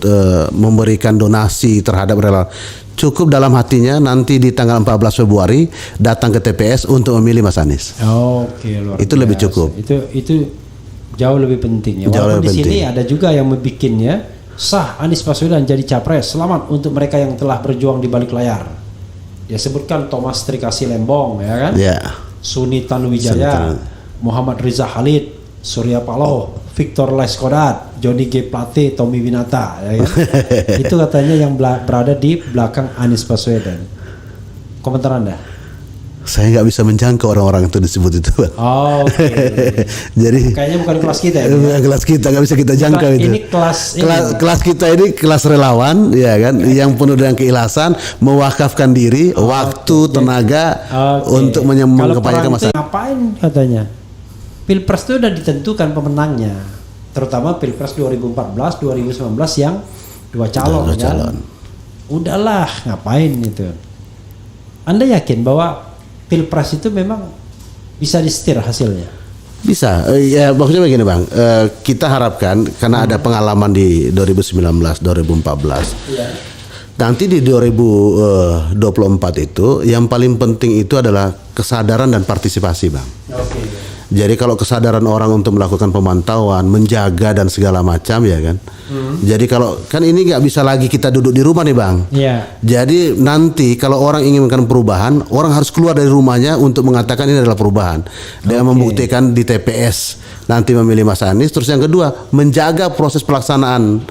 Speaker 2: memberikan donasi terhadap relawan. Cukup dalam hatinya nanti di tanggal 14 Februari datang ke TPS untuk memilih Mas Anies.
Speaker 1: Oke, luar biasa.
Speaker 2: Itu lebih cukup.
Speaker 1: Itu jauh lebih penting ya. Walaupun di sini ada juga yang membikinnya sah Anies Baswedan jadi capres. Selamat untuk mereka yang telah berjuang di balik layar. Ya sebutkan Thomas Trikasi Lembong ya kan, Suni Tanuwijaya, Muhammad Riza Khalid, Surya Paloh, Victor Laiskodat, Joni G Plate, Tommy Winata ya kan? Itu katanya yang berada di belakang Anies Baswedan. Komentar Anda?
Speaker 2: Saya nggak bisa menjangkau orang-orang itu disebut itu.
Speaker 1: Oke.
Speaker 2: Jadi
Speaker 1: kayaknya bukan kelas kita ya.
Speaker 2: Kelas kita nggak bisa kita jangkau itu.
Speaker 1: Ini
Speaker 2: kelas kita ini kelas relawan ya kan, yang penuh dengan keikhlasan, mewakafkan diri, waktu, tenaga untuk menyembang kebanyakan masyarakat.
Speaker 1: Ngapain katanya? Pilpres itu udah ditentukan pemenangnya, terutama Pilpres 2014, 2019 yang dua calon. Udahlah, ngapain itu? Anda yakin bahwa Pilpres itu memang bisa disetir hasilnya?
Speaker 2: Bisa, ya maksudnya begini Bang, kita harapkan karena ada pengalaman di 2019, 2014, nanti di 2024 itu yang paling penting itu adalah kesadaran dan partisipasi Bang. Jadi kalau kesadaran orang untuk melakukan pemantauan, menjaga dan segala macam ya kan. Jadi kalau kan ini nggak bisa lagi kita duduk di rumah nih Bang. Jadi nanti kalau orang ingin melakukan perubahan, orang harus keluar dari rumahnya untuk mengatakan ini adalah perubahan. Dan membuktikan di TPS nanti memilih Mas Anies. Terus yang kedua, menjaga proses pelaksanaan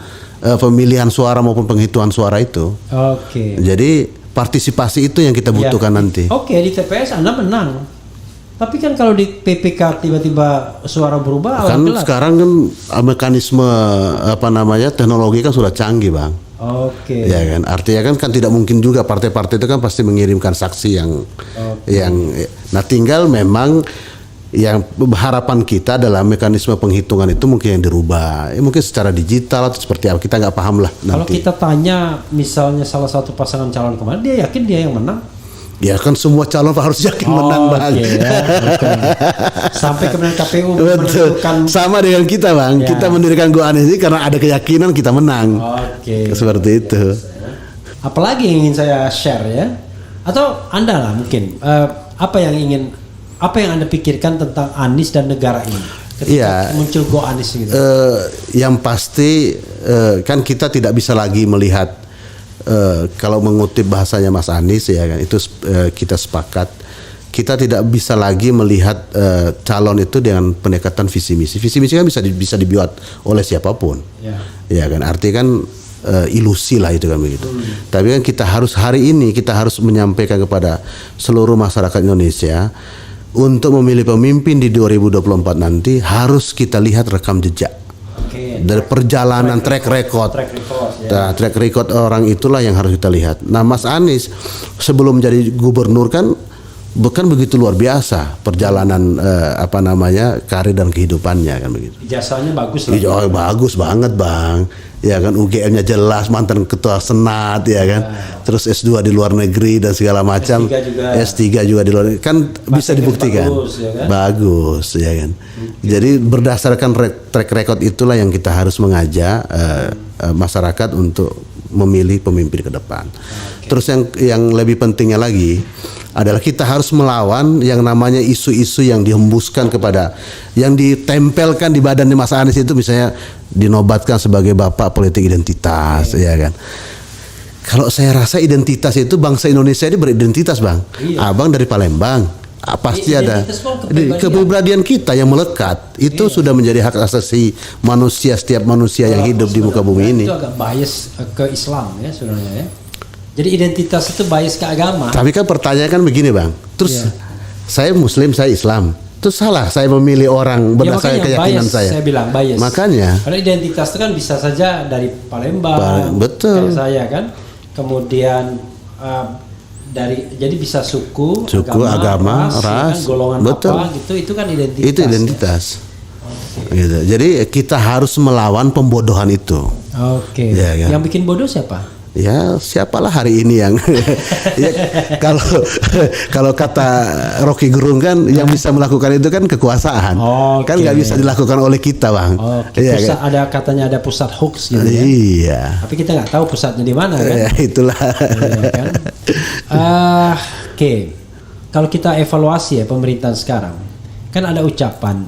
Speaker 2: pemilihan suara maupun penghitungan suara itu. Jadi partisipasi itu yang kita butuhkan nanti.
Speaker 1: Di TPS Anda menang. Tapi kan kalau di PPK tiba-tiba suara berubah,
Speaker 2: kan sekarang kan mekanisme teknologi kan sudah canggih Bang. Ya kan, artinya kan tidak mungkin juga partai-partai itu kan pasti mengirimkan saksi yang nah tinggal memang yang harapan kita adalah mekanisme penghitungan itu mungkin yang dirubah, mungkin secara digital atau seperti apa, kita nggak paham lah nanti.
Speaker 1: Kalau kita tanya misalnya salah satu pasangan calon kemarin, dia yakin dia yang menang?
Speaker 2: Ya kan semua calon harus yakin menang Bang.
Speaker 1: Sampai kemudian KPU
Speaker 2: menentukan. Sama dengan kita Bang, kita mendirikan Go Anies ini karena ada keyakinan kita menang. Seperti itu.
Speaker 1: Apalagi yang ingin saya share ya? Atau Anda lah mungkin apa yang Anda pikirkan tentang Anies dan negara ini ketika muncul Go Anies gitu?
Speaker 2: Yang pasti kan kita tidak bisa lagi melihat. Kalau mengutip bahasanya Mas Anies ya kan, itu kita sepakat, kita tidak bisa lagi melihat calon itu dengan pendekatan visi misi. Visi misi kan bisa dibuat oleh siapapun, ya kan, artinya kan ilusi lah itu kan begitu. Tapi kan kita harus hari ini kita harus menyampaikan kepada seluruh masyarakat Indonesia untuk memilih pemimpin di 2024 nanti harus kita lihat rekam jejak. Dari perjalanan track record orang itulah yang harus kita lihat. Nah Mas Anies sebelum jadi gubernur kan bukan begitu luar biasa perjalanan karir dan kehidupannya kan begitu.
Speaker 1: Ijazahnya bagus lah.
Speaker 2: Bagus banget Bang. Ya kan, UGM-nya jelas, mantan ketua senat ya kan. Terus S2 di luar negeri dan segala macam. S3 juga di luar negeri. Kan bisa dibuktikan. Bagus ya kan. Jadi berdasarkan track record itulah yang kita harus mengajak masyarakat untuk memilih pemimpin ke depan. Terus yang lebih pentingnya lagi adalah kita harus melawan yang namanya isu-isu yang dihembuskan kepada, yang ditempelkan di badannya Mas Anies itu, misalnya dinobatkan sebagai bapak politik identitas, ya kan. Kalau saya rasa identitas itu bangsa Indonesia ini beridentitas Bang. Abang dari Palembang, pasti ada kepribadian kita yang melekat itu sudah menjadi hak asasi manusia, setiap manusia yang hidup di muka bumi ini.
Speaker 1: Itu agak bias ke Islam ya sebenarnya ya. Jadi identitas itu bias ke agama.
Speaker 2: Tapi kan pertanyaan kan begini Bang. Terus saya Muslim, saya Islam. Terus salah saya memilih orang berdasarkan keyakinan
Speaker 1: bias,
Speaker 2: saya.
Speaker 1: Saya bilang bias.
Speaker 2: Makanya.
Speaker 1: Karena identitas itu kan bisa saja dari Palembang.
Speaker 2: Betul.
Speaker 1: Kayak saya kan. Kemudian jadi bisa suku,
Speaker 2: agama, ras,
Speaker 1: kan, golongan
Speaker 2: betul.
Speaker 1: apa gitu, itu kan identitas.
Speaker 2: Itu identitas. Gitu. Jadi kita harus melawan pembodohan itu.
Speaker 1: Oke.
Speaker 2: Ya, kan?
Speaker 1: Yang bikin bodoh siapa?
Speaker 2: Ya siapalah hari ini yang ya, kalau kata Rocky Gerung kan yang bisa melakukan itu kan kekuasaan. Kan nggak bisa dilakukan oleh kita, Bang.
Speaker 1: Ya, pusat, kan? Katanya ada pusat hoax gitu ya.
Speaker 2: Iya.
Speaker 1: Tapi kita nggak tahu pusatnya di mana kan.
Speaker 2: Ya, itulah.
Speaker 1: Iya, kan? Oke. Kalau kita evaluasi ya pemerintahan sekarang, kan ada ucapan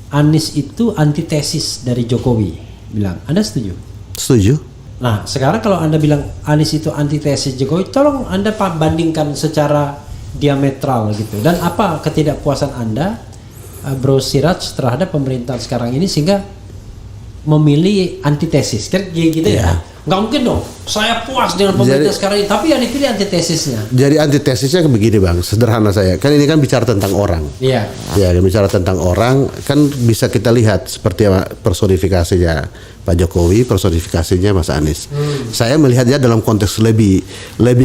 Speaker 1: Anies itu antitesis dari Jokowi, bilang. Anda setuju?
Speaker 2: Setuju.
Speaker 1: Nah, sekarang kalau Anda bilang Anies itu antitesis Jokowi, tolong Anda bandingkan secara diametral gitu. Dan apa ketidakpuasan Anda, Bro Siraj, terhadap pemerintahan sekarang ini sehingga memilih antitesis? Kan gitu ya. Nggak mungkin dong, saya puas dengan pemerintah sekarang ini, tapi yang dipilih antitesisnya. Jadi
Speaker 2: antitesisnya begini, Bang, sederhana saya. Kan ini kan bicara tentang orang.
Speaker 1: Iya.
Speaker 2: Ya, bicara tentang orang, kan bisa kita lihat seperti personifikasinya Pak Jokowi, personifikasinya Mas Anies. Saya melihatnya dalam konteks lebih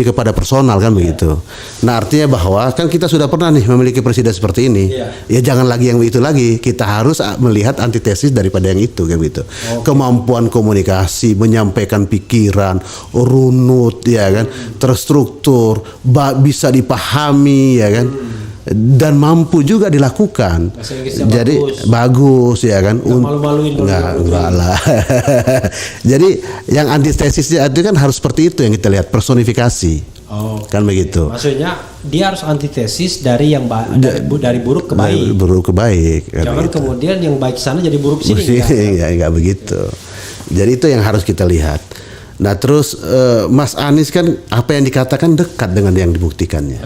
Speaker 2: kepada personal kan begitu. Nah, artinya bahwa kan kita sudah pernah nih memiliki presiden seperti ini. Ya jangan lagi yang itu lagi. Kita harus melihat antitesis daripada yang itu kan gitu. Kemampuan komunikasi, menyampaikan pikiran, runut ya kan, terstruktur, bisa dipahami ya kan. Dan mampu juga dilakukan. Jadi bagus ya kan.
Speaker 1: Malu-maluin dulu.
Speaker 2: Enggak lah. Jadi yang antitesisnya itu kan harus seperti itu yang kita lihat, personifikasi. Kan begitu.
Speaker 1: Maksudnya dia harus antitesis dari yang dari buruk ke baik.
Speaker 2: Dari buruk ke baik.
Speaker 1: Jangan gitu. Kemudian yang baik sana jadi buruk sini.
Speaker 2: Enggak begitu. Jadi itu yang harus kita lihat. Nah terus Mas Anies kan apa yang dikatakan dekat dengan yang dibuktikannya.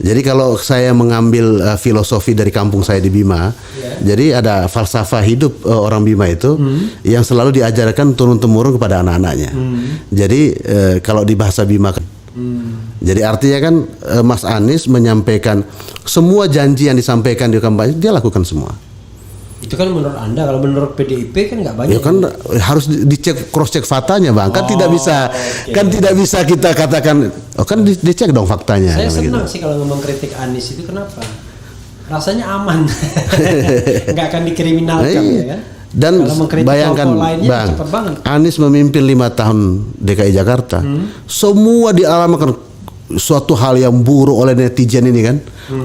Speaker 2: Jadi kalau saya mengambil filosofi dari kampung saya di Bima, jadi ada falsafah hidup orang Bima itu yang selalu diajarkan turun-temurun kepada anak-anaknya. Jadi kalau di bahasa Bima, jadi artinya kan Mas Anies menyampaikan semua janji yang disampaikan di kampanye dia lakukan semua.
Speaker 1: Itu kan menurut Anda, kalau menurut PDIP kan nggak banyak.
Speaker 2: Ya kan harus dicek, cross check faktanya, Bang. Kan tidak bisa tidak bisa kita katakan kan dicek dong faktanya.
Speaker 1: Saya senang sih kalau ngomong kritik Anies itu, kenapa? Rasanya aman. Nggak akan dikriminalkan ya kan?
Speaker 2: Dan bayangkan Bang, Anies memimpin 5 tahun DKI Jakarta. Semua dialamatkan suatu hal yang buruk oleh netizen ini kan,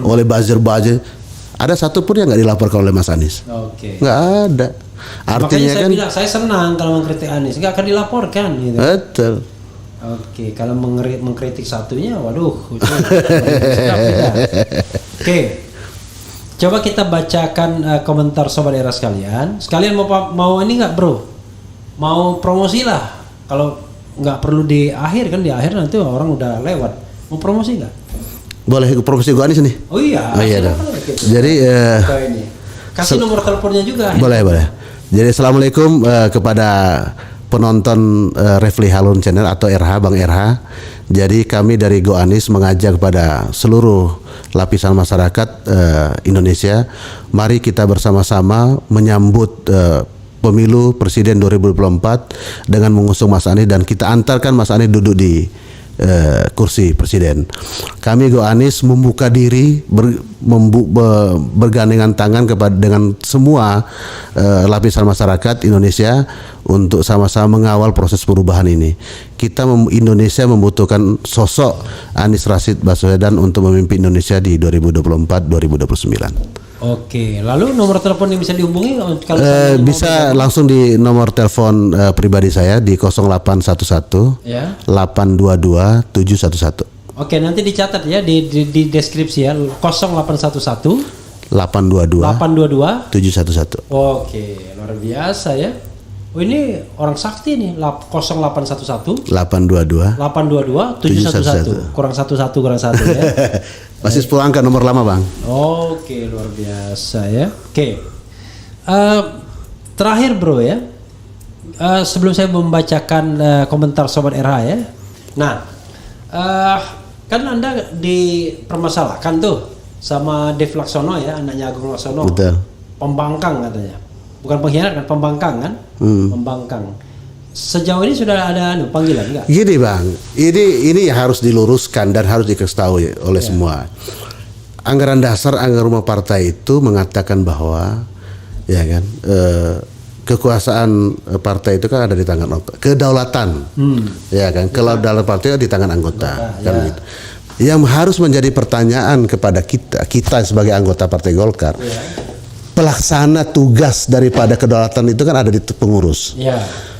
Speaker 2: oleh buzzer-buzzer. Ada satu pun yang nggak dilaporkan oleh Mas Anies. Nggak ada. Artinya
Speaker 1: saya
Speaker 2: kan
Speaker 1: bilang, saya senang kalau mengkritik Anies, nggak akan dilaporkan gitu.
Speaker 2: Betul.
Speaker 1: Kalau mengkritik satunya, waduh. Coba kita bacakan komentar Sobat Era sekalian. Sekalian mau ini nggak, Bro? Mau promosi lah. Kalau nggak perlu di akhir kan, di akhir nanti orang udah lewat. Mau promosi nggak?
Speaker 2: Boleh promosi gua Anies nih.
Speaker 1: Oh iya.
Speaker 2: Jadi
Speaker 1: kasih nomor teleponnya juga.
Speaker 2: Boleh. Jadi assalamualaikum kepada penonton Refli Harun Channel atau RH, Bang RH. Jadi kami dari Go Anies mengajak kepada seluruh lapisan masyarakat Indonesia, mari kita bersama-sama menyambut pemilu presiden 2024 dengan mengusung Mas Anies, dan kita antarkan Mas Anies duduk di kursi presiden. Kami Go Anies membuka diri, bergandengan tangan dengan semua lapisan masyarakat Indonesia untuk sama-sama mengawal proses perubahan ini. Indonesia membutuhkan sosok Anies Rashid Baswedan untuk memimpin Indonesia di 2024-2029.
Speaker 1: Oke, lalu nomor telepon yang bisa dihubungi kalau
Speaker 2: bisa langsung di nomor telepon pribadi saya di 0811 822 711.
Speaker 1: Oke, nanti dicatat ya di deskripsi ya, 0811
Speaker 2: 822 711.
Speaker 1: Oke, luar biasa ya. Oh, ini orang sakti nih, 0811
Speaker 2: 822
Speaker 1: 711. Kurang satu ya.
Speaker 2: Masih 10 angka nomor lama, Bang.
Speaker 1: Oke, luar biasa ya. Oke. Terakhir, Bro ya. Sebelum saya membacakan komentar Sobat RH ya. Nah, kan Anda dipermasalahkan tuh sama Dev Laksono ya, anaknya Agung Laksono. Betul. Pembangkang katanya. Bukan pengkhianat kan, pembangkang kan? Pembangkang. sejauh ini sudah ada panggilan nggak?
Speaker 2: Gini Bang, ini harus diluruskan dan harus diketahui oleh semua. Anggaran dasar, anggaran rumah partai itu mengatakan bahwa ya kan kekuasaan partai itu kan ada di tangan kedaulatan, ya kan, kedaulatan partai di tangan anggota, kan gitu. Yang harus menjadi pertanyaan kepada kita sebagai anggota Partai Golkar, pelaksana tugas daripada kedaulatan itu kan ada di pengurus.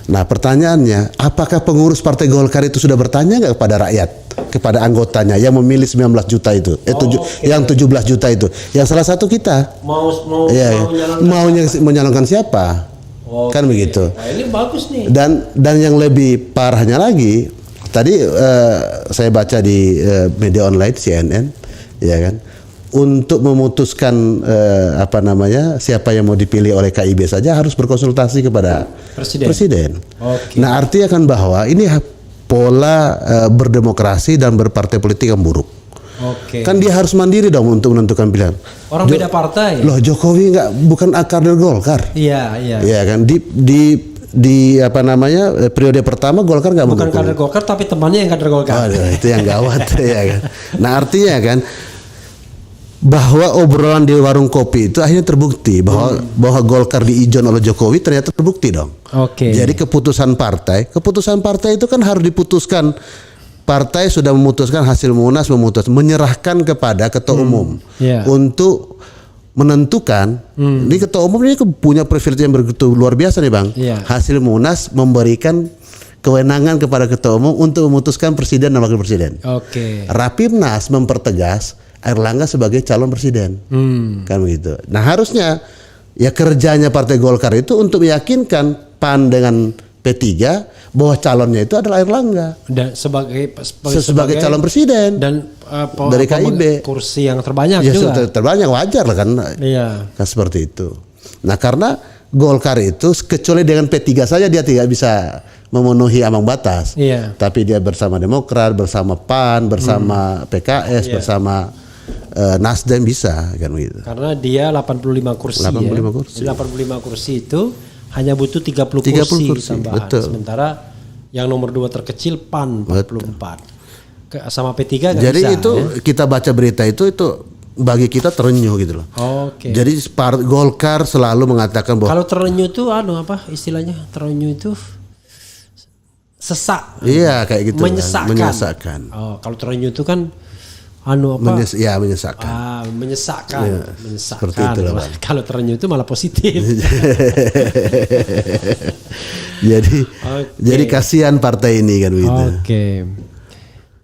Speaker 2: Nah pertanyaannya, apakah pengurus Partai Golkar itu sudah bertanya nggak kepada rakyat, kepada anggotanya yang memilih 19 juta itu, yang 17 juta itu, yang salah satu kita mau menyalonkan siapa, kan begitu.
Speaker 1: Nah, ini bagus nih.
Speaker 2: Dan yang lebih parahnya lagi, tadi saya baca di media online CNN, ya kan, untuk memutuskan siapa yang mau dipilih oleh KIB saja harus berkonsultasi kepada presiden. Nah artinya kan bahwa ini pola berdemokrasi dan berpartai politik yang buruk. Kan dia harus mandiri dong untuk menentukan pilihan.
Speaker 1: Orang beda partai.
Speaker 2: Loh Jokowi bukan kader Golkar. Iya kan di periode pertama Golkar nggak
Speaker 1: bukan kader Golkar tapi temannya yang kader Golkar.
Speaker 2: Itu yang gawat ya kan. Nah artinya kan bahwa obrolan di warung kopi itu akhirnya terbukti bahwa Golkar diijon oleh Jokowi ternyata terbukti dong. Jadi keputusan partai itu kan harus diputuskan. Partai sudah memutuskan, hasil Munas menyerahkan kepada ketua umum untuk menentukan. Ini ketua umum ini punya privilege yang begitu luar biasa nih Bang. Hasil Munas memberikan kewenangan kepada ketua umum untuk memutuskan presiden dan wakil presiden. Rapimnas mempertegas Airlangga sebagai calon presiden, kan begitu. Nah harusnya ya kerjanya Partai Golkar itu untuk meyakinkan PAN dengan P3 bahwa calonnya itu adalah Airlangga
Speaker 1: dan sebagai
Speaker 2: calon presiden
Speaker 1: dan
Speaker 2: dari KIB,
Speaker 1: kursi yang terbanyak
Speaker 2: juga. Terbanyak wajar lah kan, kan seperti itu. Nah karena Golkar itu kecuali dengan P3 saja dia tidak bisa memenuhi ambang batas, tapi dia bersama Demokrat, bersama PAN, bersama PKS, bersama Nasdem bisa kan gitu.
Speaker 1: Karena dia 85 kursi. 85 kursi itu hanya butuh 30 kursi tambahan. Sementara yang nomor 2 terkecil PAN 44. Sama P3
Speaker 2: jadi bisa. Jadi itu kita baca berita itu bagi kita terenyuh gitu loh. Jadi Golkar selalu mengatakan bahwa
Speaker 1: kalau terenyuh itu apa istilahnya? Terenyuh itu sesak.
Speaker 2: Iya kayak gitu.
Speaker 1: Menyesakkan. Kalau terenyuh itu kan menyesakkan. Menyesakkan.
Speaker 2: Seperti itu lah.
Speaker 1: Kalau terenyuh itu malah positif.
Speaker 2: jadi kasihan partai ini kan begitu.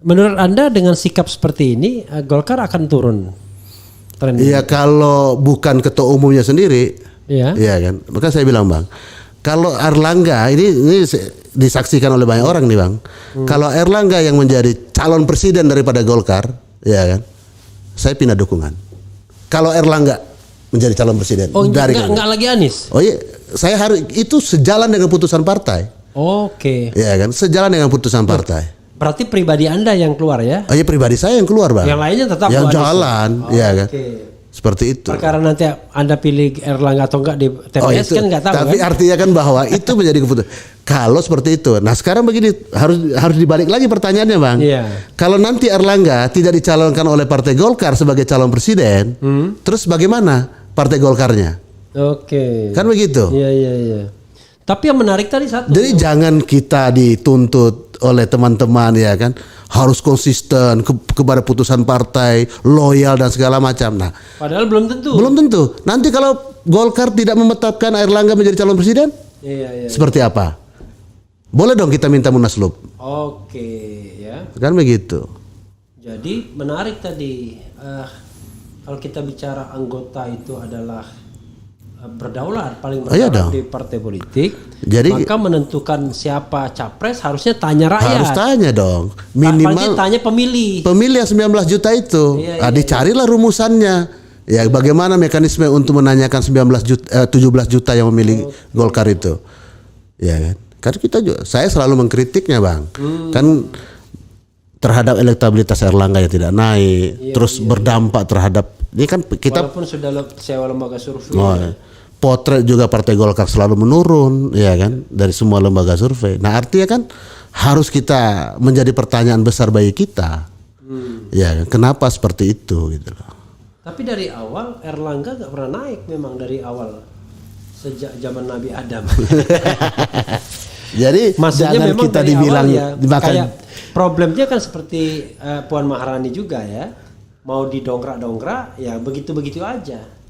Speaker 1: Menurut Anda dengan sikap seperti ini Golkar akan turun trennya?
Speaker 2: Iya kalau bukan ketua umumnya sendiri, iya kan. Maka saya bilang Bang, kalau Airlangga ini disaksikan oleh banyak orang nih Bang. Kalau Airlangga yang menjadi calon presiden daripada Golkar, ya kan, saya pindah dukungan. Kalau Airlangga menjadi calon presiden,
Speaker 1: enggak lagi Anies.
Speaker 2: Saya harus itu sejalan dengan putusan partai. Ya kan, sejalan dengan putusan partai.
Speaker 1: Berarti pribadi Anda yang keluar ya?
Speaker 2: Pribadi saya yang keluar Bang.
Speaker 1: Yang lainnya tetap
Speaker 2: yang jalan, ya kan. Seperti itu.
Speaker 1: Perkara nanti Anda pilih Airlangga atau enggak di TPS kan enggak tahu.
Speaker 2: Tapi artinya kan bahwa itu menjadi keputusan. Kalau seperti itu. Nah, sekarang begini harus dibalik lagi pertanyaannya, Bang. Kalau nanti Airlangga tidak dicalonkan oleh Partai Golkar sebagai calon presiden, terus bagaimana Partai Golkarnya? Kan begitu?
Speaker 1: Iya. Tapi yang menarik tadi satu.
Speaker 2: Jadi jangan kita dituntut oleh teman-teman ya kan, harus konsisten kepada putusan partai, loyal dan segala macam. Nah,
Speaker 1: padahal belum tentu.
Speaker 2: Belum tentu. Nanti kalau Golkar tidak menetapkan Airlangga menjadi calon presiden, seperti apa? Boleh dong kita minta munaslup.
Speaker 1: Ya.
Speaker 2: Kan begitu.
Speaker 1: Jadi menarik tadi. Kalau kita bicara anggota itu adalah berdaulat paling berdaulat di partai politik. Jadi maka menentukan siapa capres harusnya tanya rakyat.
Speaker 2: Harus tanya dong. Minimal
Speaker 1: tanya pemilih.
Speaker 2: Pemilih yang 19 juta itu. Dicarilah rumusannya. Ya bagaimana mekanisme untuk menanyakan 17 juta yang memilih Golkar itu. Ya kan? Karena kita juga, saya selalu mengkritiknya Bang. Kan terhadap elektabilitas Airlangga yang tidak naik, terus berdampak terhadap ini kan kita
Speaker 1: walaupun sudah sewa lembaga survei.
Speaker 2: potret juga Partai Golkar selalu menurun, ya kan, dari semua lembaga survei. Nah, artinya kan harus kita menjadi pertanyaan besar bagi kita, ya, kenapa seperti itu, gitu loh.
Speaker 1: Tapi dari awal Erlangga nggak pernah naik, memang dari awal sejak zaman Nabi Adam.
Speaker 2: Jadi maksudnya jangan kita dibilang
Speaker 1: ya, kayak problemnya kan seperti Puan Maharani juga ya, mau didongkrak-dongkrak ya begitu-begitu aja.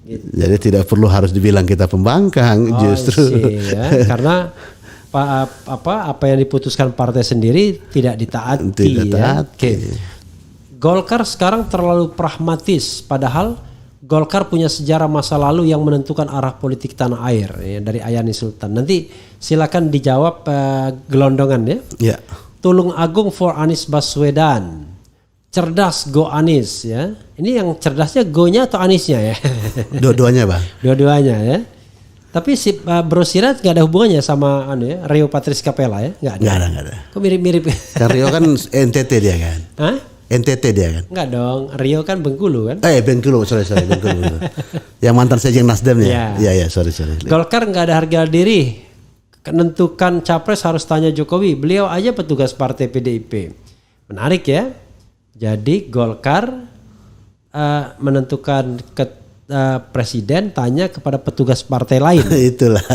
Speaker 1: Gitu.
Speaker 2: Jadi tidak perlu harus dibilang kita pembangkang, justru.
Speaker 1: Ya. Karena apa yang diputuskan partai sendiri tidak ditaati.
Speaker 2: Tidak
Speaker 1: ya.
Speaker 2: taati.
Speaker 1: Golkar sekarang terlalu pragmatis, padahal Golkar punya sejarah masa lalu yang menentukan arah politik tanah air, ya, dari Ayani Sultan. Nanti silakan dijawab gelondongan ya.
Speaker 2: Ya.
Speaker 1: Tulung Agung for Anies Baswedan. Cerdas go Anies ya. Ini yang cerdasnya go-nya atau Aniesnya ya?
Speaker 2: Dua-duanya, Bang.
Speaker 1: Dua-duanya ya. Tapi si Bro Sirat nggak ada hubungannya sama Rio Patris Capella ya? Nggak ada. Kok mirip-mirip?
Speaker 2: Kan Rio kan NTT dia kan.
Speaker 1: Hah?
Speaker 2: NTT dia kan?
Speaker 1: Enggak dong, Rio kan Bengkulu kan?
Speaker 2: Bengkulu, sorry Bengkulu. Yang mantan sekjen Nasdem ya? Iya, sorry.
Speaker 1: Golkar nggak ada harga diri. Menentukan capres harus tanya Jokowi. Beliau aja petugas partai PDIP. Menarik ya. Jadi Golkar menentukan presiden tanya kepada petugas partai lain.
Speaker 2: Itulah.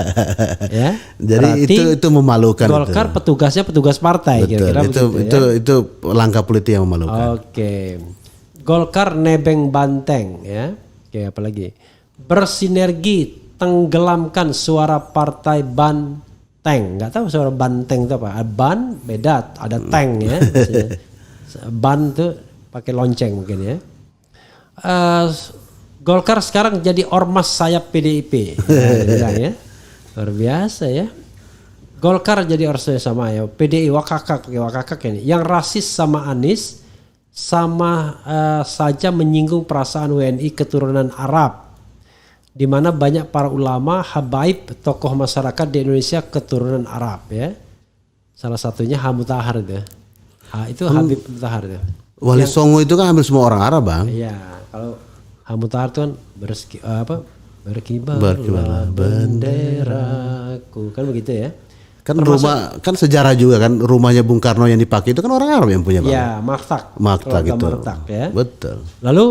Speaker 1: Ya.
Speaker 2: Jadi itu memalukan.
Speaker 1: Golkar
Speaker 2: itu.
Speaker 1: petugasnya petugas partai.
Speaker 2: Betul.
Speaker 1: Kira-kira
Speaker 2: Itu langkah politik yang memalukan.
Speaker 1: Oke. Golkar nebeng banteng ya. Oke, apa lagi? Bersinergi tenggelamkan suara partai banteng. Nggak tahu suara banteng itu apa? Ban beda, ada tank ya. Ban tuh pakai lonceng mungkin ya. Golkar sekarang jadi ormas sayap PDIP. Ya. Luar biasa ya. Golkar jadi ormas sama ya. PDI wakakak ini. Yang rasis sama Anies sama saja menyinggung perasaan WNI keturunan Arab. Di mana banyak para ulama, habaib, tokoh masyarakat di Indonesia keturunan Arab ya. Salah satunya Hamutahar itu. Itu Habib Mutahar itu.
Speaker 2: Wali Songo itu kan hampir semua orang Arab, Bang.
Speaker 1: Iya, kalau Hamutahar itu kan berkibarlah benderaku, kan begitu ya.
Speaker 2: Kan rumah kan sejarah juga kan, rumahnya Bung Karno yang dipakai itu kan orang Arab yang punya, Bang.
Speaker 1: Iya, Martak
Speaker 2: gitu.
Speaker 1: Martak ya.
Speaker 2: Betul.
Speaker 1: Lalu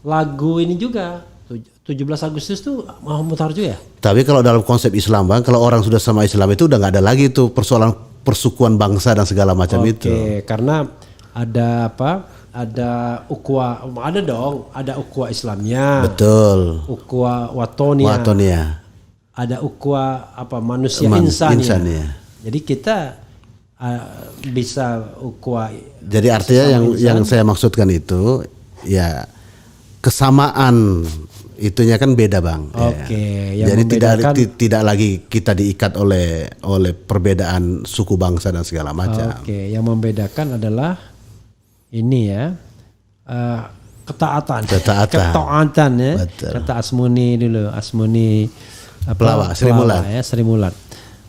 Speaker 1: lagu ini juga 17 Agustus tuh Hamutahar juga ya.
Speaker 2: Tapi kalau dalam konsep Islam, Bang, kalau orang sudah sama Islam itu udah nggak ada lagi tuh persoalan persukuan bangsa dan segala macam itu.
Speaker 1: Oke, karena ada apa? Ada ukhuwah, ada dong, ada ukhuwah Islamnya.
Speaker 2: Betul.
Speaker 1: Ukhuwah watonia. Ada ukhuwah apa manusia insania. Jadi kita bisa ukhuwah.
Speaker 2: Jadi artinya yang saya maksudkan itu ya kesamaan itunya kan beda, Bang.
Speaker 1: Oke.
Speaker 2: Ya. Jadi tidak lagi kita diikat oleh perbedaan suku bangsa dan segala macam.
Speaker 1: Oke. Yang membedakan adalah ini ya ketaatan ya. Betul. Kata Asmuni dulu,
Speaker 2: Pelawak Sri Mulat.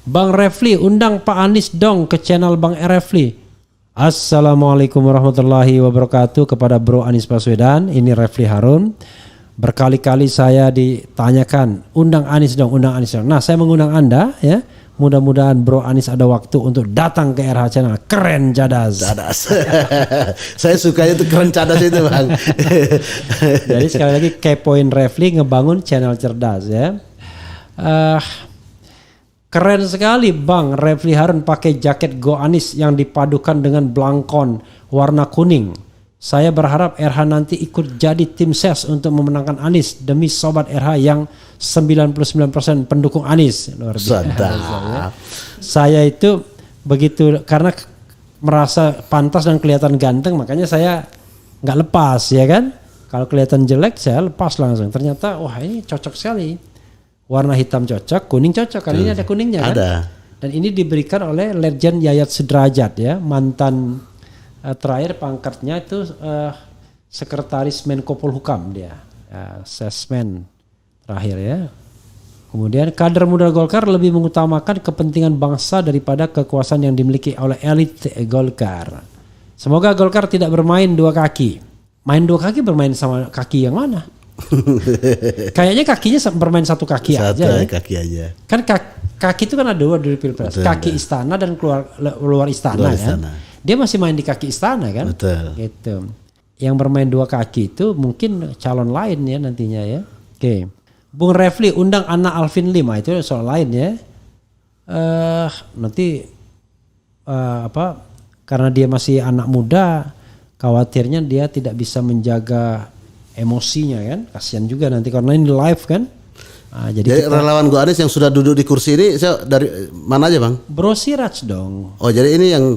Speaker 1: Bang Refli, undang Pak Anies dong ke channel Bang Refli. Assalamualaikum warahmatullahi wabarakatuh kepada Bro Anies Baswedan. Ini Refli Harun. Berkali-kali saya ditanyakan, undang Anies dong. Nah, saya mengundang Anda ya. Mudah-mudahan Bro Anies ada waktu untuk datang ke RH Channel. Keren cadas.
Speaker 2: Saya sukanya tuh keren cadas itu, Bang.
Speaker 1: Jadi sekali lagi kepoin Refli ngebangun channel cerdas ya. Keren sekali Bang Refli Harun pakai jaket Go Anies yang dipadukan dengan blangkon warna kuning. Saya berharap RH nanti ikut jadi tim ses untuk memenangkan Anies demi sobat RH yang 99% pendukung Anies. Luar biasa. Saya itu begitu karena merasa pantas dan kelihatan ganteng, makanya saya nggak lepas ya kan. Kalau kelihatan jelek saya lepas langsung. Ternyata wah ini cocok sekali. Warna hitam cocok, kuning cocok. Kali ini ada kuningnya kan. Ada. Dan ini diberikan oleh Legend Yayat Sudrajat ya, mantan terakhir pangkatnya itu sekretaris Menko Polhukam dia, sesmen terakhir ya. Kemudian kader muda Golkar lebih mengutamakan kepentingan bangsa daripada kekuasaan yang dimiliki oleh elit Golkar. Semoga Golkar tidak bermain dua kaki. Main dua kaki bermain sama kaki yang mana? Kayaknya kakinya bermain satu kaki aja.
Speaker 2: Satu kaki aja.
Speaker 1: Kan kaki itu kan ada dua dari pilpres.
Speaker 2: Betul,
Speaker 1: kaki istana dan luar istana kan. Dia masih main di kaki istana kan.
Speaker 2: Betul.
Speaker 1: Gitu. Yang bermain dua kaki itu mungkin calon lain ya nantinya ya. Oke. Bung Refli undang Anna Alvin Lim, itu soal lain ya. Nanti karena dia masih anak muda, khawatirnya dia tidak bisa menjaga emosinya kan. Kasihan juga nanti karena ini live kan. Nah, jadi
Speaker 2: relawan Go Anies yang sudah duduk di kursi ini dari mana aja Bang?
Speaker 1: Bro Siraj dong.
Speaker 2: Oh jadi ini yang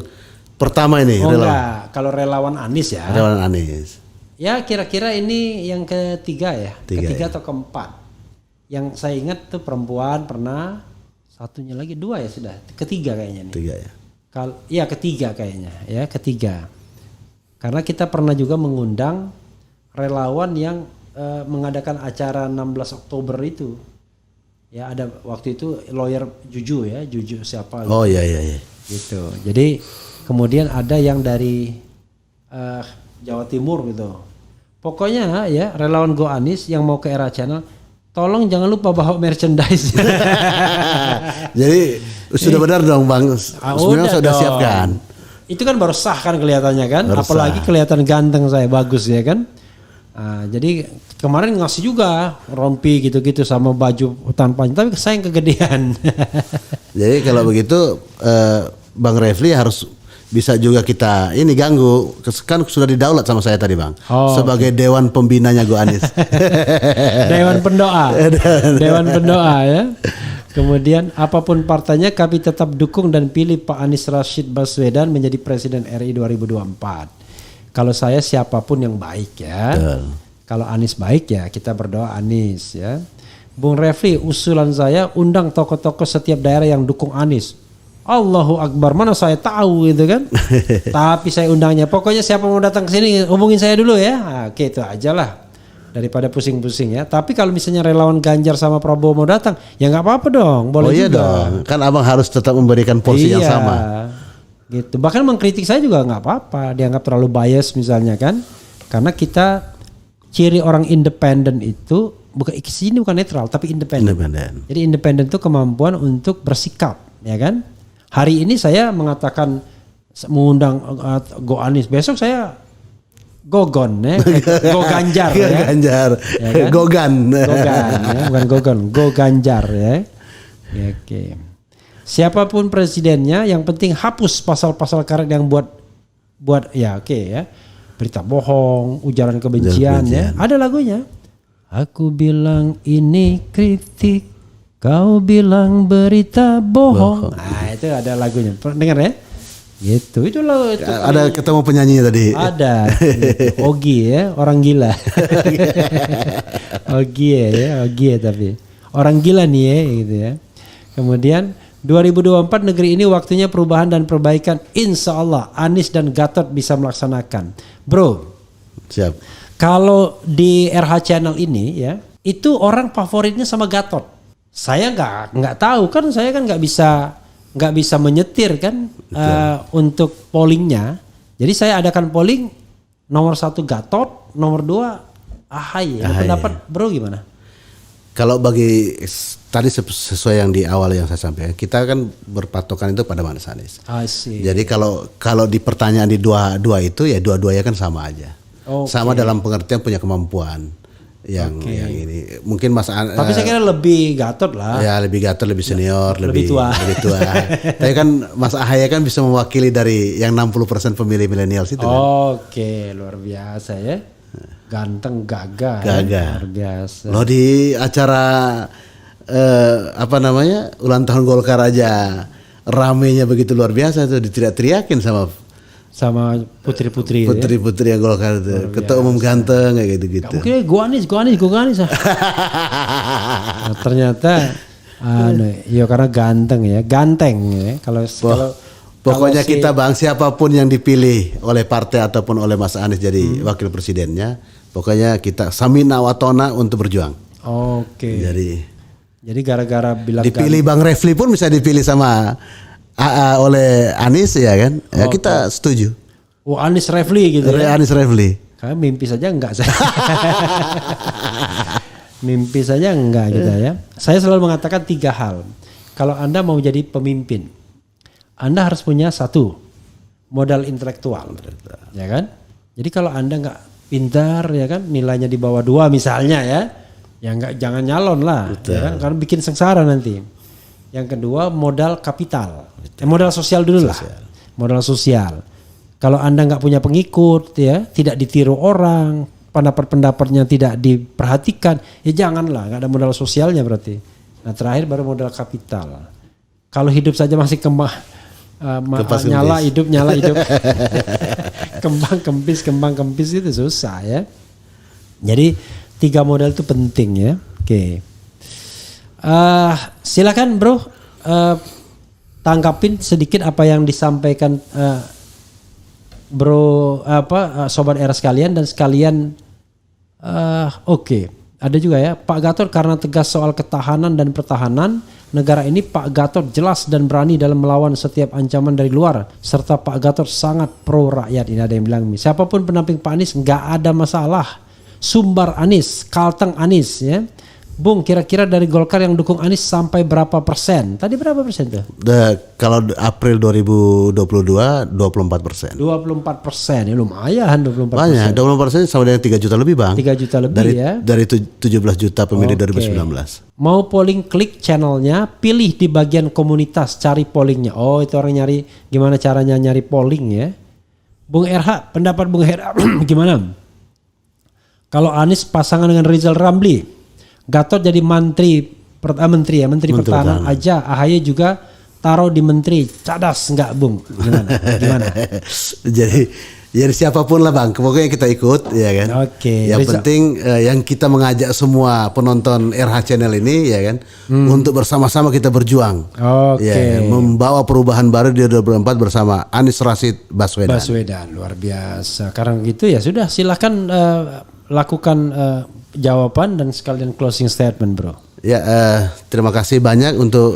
Speaker 2: pertama ini
Speaker 1: relawan. Enggak, kalau relawan Anies ya.
Speaker 2: Relawan Anies.
Speaker 1: Ya kira-kira ini yang ketiga ya. Ketiga
Speaker 2: ya?
Speaker 1: atau keempat. Yang saya ingat tuh perempuan pernah, satunya lagi dua ya sudah. Ketiga kayaknya nih. Ketiga ya. Ketiga kayaknya ya, ketiga. Karena kita pernah juga mengundang relawan yang mengadakan acara 16 Oktober itu. Ya ada waktu itu lawyer Juju ya, Juju siapa?
Speaker 2: Oh iya.
Speaker 1: Gitu. Jadi kemudian ada yang dari Jawa Timur gitu. Pokoknya ya relawan Go Anies yang mau ke Era Channel, tolong jangan lupa bawa merchandise.
Speaker 2: Jadi sudah benar dong Bang. Sebenarnya sudah siapkan.
Speaker 1: Itu kan baru sah kan kelihatannya kan.
Speaker 2: Baru
Speaker 1: apalagi
Speaker 2: sah.
Speaker 1: Kelihatan ganteng saya, bagus ya kan. Jadi kemarin ngasih juga rompi gitu-gitu sama baju tanpa, tapi saya yang kegedean.
Speaker 2: Jadi kalau begitu Bang Refli harus bisa juga kita ini ganggu, kan sudah didaulat sama saya tadi Bang, sebagai dewan pembinanya Go Anies.
Speaker 1: Dewan pendoa. Dewan pendoa ya. Kemudian apapun partainya kami tetap dukung dan pilih Pak Anies Rashid Baswedan menjadi Presiden RI 2024. Kalau saya siapapun yang baik ya. Betul. Kalau Anies baik ya kita berdoa Anies ya. Bung Refli, usulan saya undang tokoh-tokoh setiap daerah yang dukung Anies. Allahu Akbar, mana saya tahu gitu kan. Tapi saya undangnya. Pokoknya siapa mau datang ke sini hubungin saya dulu ya. Oke, itu aja lah. Daripada pusing-pusing ya. Tapi kalau misalnya relawan Ganjar sama Prabowo mau datang, ya nggak apa-apa dong, boleh juga.
Speaker 2: Dong. Kan abang harus tetap memberikan porsi yang sama.
Speaker 1: Gitu. Bahkan mengkritik saya juga nggak apa-apa. Dianggap terlalu bias misalnya kan. Karena kita ciri orang independen itu sini bukan netral tapi independen. Jadi independen itu kemampuan untuk bersikap, ya kan? Hari ini saya mengatakan mengundang Go Anies, besok saya Gogon ya, Go Ganjar ya.
Speaker 2: Ganjar. Ya kan? Gogan
Speaker 1: ya, bukan Gogon, Go Ganjar ya. Ya, oke. Siapapun presidennya yang penting hapus pasal-pasal karet yang buat ya oke ya. Berita bohong, ujaran kebencian ya. Ada lagunya. Aku bilang ini kritik, kau bilang berita bohong. Nah, itu ada lagunya. Dengar ya? Gitu, itu loh. Itu
Speaker 2: ada ketemu penyanyinya tadi.
Speaker 1: Ada. Gitu. Ogi ya, orang gila. Ogi ya tapi. Orang gila nih ya gitu ya. Kemudian 2024 negeri ini waktunya perubahan dan perbaikan. Insya Allah Anies dan Gatot bisa melaksanakan. Bro.
Speaker 2: Siap.
Speaker 1: Kalau di RH Channel ini ya, itu orang favoritnya sama Gatot. Saya nggak tahu kan, saya kan nggak bisa menyetir kan untuk pollingnya. Jadi saya adakan polling nomor 1 Gatot, nomor 2 AHY. Pendapat Bro gimana?
Speaker 2: Kalau bagi tadi sesuai yang di awal yang saya sampaikan, kita kan berpatokan itu pada Mas Anies. Jadi kalau di pertanyaan di dua itu ya dua-duanya kan sama aja. Sama dalam pengertian punya kemampuan yang ini. Mungkin Mas
Speaker 1: tapi saya kira lebih Gatot lah.
Speaker 2: Ya lebih Gatot, lebih senior, lebih tua. Tapi kan Mas AHY kan bisa mewakili dari yang 60% pemilih milenial itu kan.
Speaker 1: Oke, luar biasa ya. Ganteng, gagah. Luar biasa.
Speaker 2: Loh di acara ulang tahun Golkar aja ramenya begitu luar biasa tuh, diteriak-teriakin sama putri-putri yang Golkar itu. Ketua umum ganteng kayak gitu-gitu.
Speaker 1: Mungkin Go Anies. Nah, ternyata ya karena ganteng ya. Kalau
Speaker 2: pokoknya kita Bang, siapapun yang dipilih oleh partai ataupun oleh Mas Anies jadi wakil presidennya, pokoknya kita samina wa tona untuk berjuang.
Speaker 1: Oke. Jadi gara-gara bilang
Speaker 2: dipilih Bang Refli pun bisa dipilih sama oleh Anies ya kan? Ya kita setuju.
Speaker 1: Anies Refli gitu ya.
Speaker 2: Anies Refli.
Speaker 1: Karena mimpi saja enggak saya. Mimpi saja enggak gitu ya. Saya selalu mengatakan 3 hal. Kalau Anda mau jadi pemimpin, Anda harus punya 1, modal intelektual. Ya kan? Jadi kalau Anda enggak pintar ya kan, nilainya di bawah 2 misalnya ya enggak, jangan nyalon lah. Ya kan? Karena bikin sengsara nanti. Yang kedua modal kapital. Modal sosial dulu lah. Modal sosial. Kalau Anda enggak punya pengikut ya, tidak ditiru orang, pendapat-pendapatnya tidak diperhatikan, ya janganlah, nggak ada modal sosialnya berarti. Nah terakhir baru modal kapital. Kalau hidup saja masih nyala hidup, kembang kempis itu susah ya. Jadi 3 modal itu penting ya. Oke. Silakan bro, tangkapin sedikit apa yang disampaikan bro sobat era sekalian dan sekalian. Oke. Ada juga ya Pak Gatot karena tegas soal ketahanan dan pertahanan negara ini. Pak Gatot jelas dan berani dalam melawan setiap ancaman dari luar, serta Pak Gatot sangat pro rakyat. Ini ada yang bilang siapapun pendamping Pak Anies nggak ada masalah. Sumbar Anies, Kalteng Anies ya. Bung, kira-kira dari Golkar yang dukung Anies sampai berapa persen? Tadi berapa persen tuh?
Speaker 2: Kalau April 2022 24%.
Speaker 1: 24%, ya lumayan 24%.
Speaker 2: Banyak, 24% sama dengan 3 juta lebih bang.
Speaker 1: 3 juta lebih
Speaker 2: dari 17 juta pemilih 2019.
Speaker 1: Mau polling, klik channelnya, pilih di bagian komunitas, cari pollingnya. Oh itu orang nyari, gimana caranya nyari polling ya. Bung RH, pendapat Bung RH gimana? Kalau Anies pasangan dengan Rizal Ramli, Gatot jadi menteri pertahanan aja, AHY juga taruh di menteri, cadas nggak Bung? Gimana? Jadi
Speaker 2: siapapun lah bang, pokoknya kita ikut ya kan.
Speaker 1: Oke.
Speaker 2: Yang penting yang kita mengajak semua penonton RH Channel ini ya kan, untuk bersama-sama kita berjuang.
Speaker 1: Oke.
Speaker 2: Ya, membawa perubahan baru di 2024 bersama Anies Rashid Baswedan.
Speaker 1: Luar biasa. Karena gitu ya sudah, silakan lakukan jawaban dan sekalian closing statement bro.
Speaker 2: Ya terima kasih banyak untuk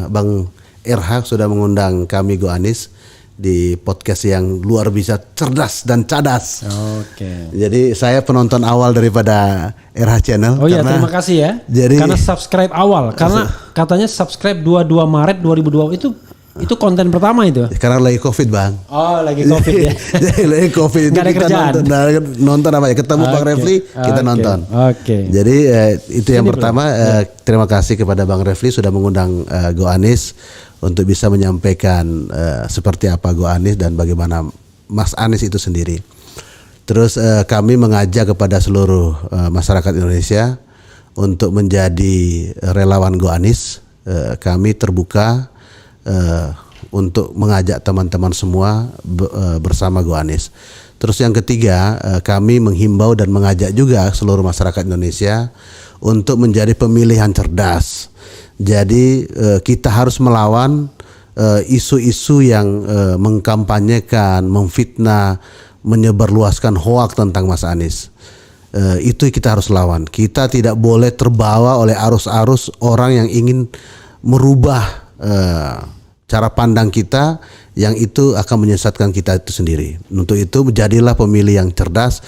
Speaker 2: Bang RH sudah mengundang kami Go Anies di podcast yang luar biasa cerdas dan cadas.
Speaker 1: Oke.
Speaker 2: Jadi saya penonton awal daripada RH Channel.
Speaker 1: Oh iya, terima kasih ya. Karena subscribe awal, karena katanya subscribe 22 Maret 2020 itu konten pertama itu.
Speaker 2: Karena lagi COVID bang.
Speaker 1: Oh lagi COVID ya.
Speaker 2: Jadi lagi COVID itu
Speaker 1: ada
Speaker 2: kita
Speaker 1: kerjaan.
Speaker 2: nonton apa ya? Ketemu Bang Refli kita nonton. Oke. Jadi itu yang pertama. Terima kasih kepada Bang Refli sudah mengundang Go Anies untuk bisa menyampaikan seperti apa Go Anies dan bagaimana Mas Anies itu sendiri. Terus kami mengajak kepada seluruh masyarakat Indonesia untuk menjadi relawan Go Anies. Kami terbuka untuk mengajak teman-teman semua bersama Go Anies. Terus yang ketiga, kami menghimbau dan mengajak juga seluruh masyarakat Indonesia untuk menjadi pemilih yang cerdas. Jadi kita harus melawan isu-isu yang mengkampanyekan, memfitnah, menyebarluaskan hoak tentang Mas Anies. Itu kita harus lawan. Kita tidak boleh terbawa oleh arus-arus orang yang ingin merubah cara pandang kita, yang itu akan menyesatkan kita itu sendiri. Untuk itu jadilah pemilih yang cerdas,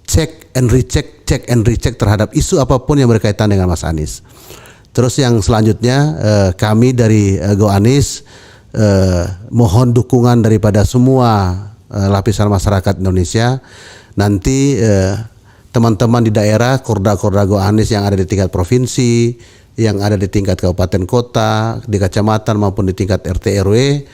Speaker 2: check and recheck terhadap isu apapun yang berkaitan dengan Mas Anies. Terus yang selanjutnya kami dari Go Anies mohon dukungan daripada semua lapisan masyarakat Indonesia. Nanti teman-teman di daerah, korda-korda Go Anies yang ada di tingkat provinsi, yang ada di tingkat kabupaten kota, di kecamatan maupun di tingkat RT RW,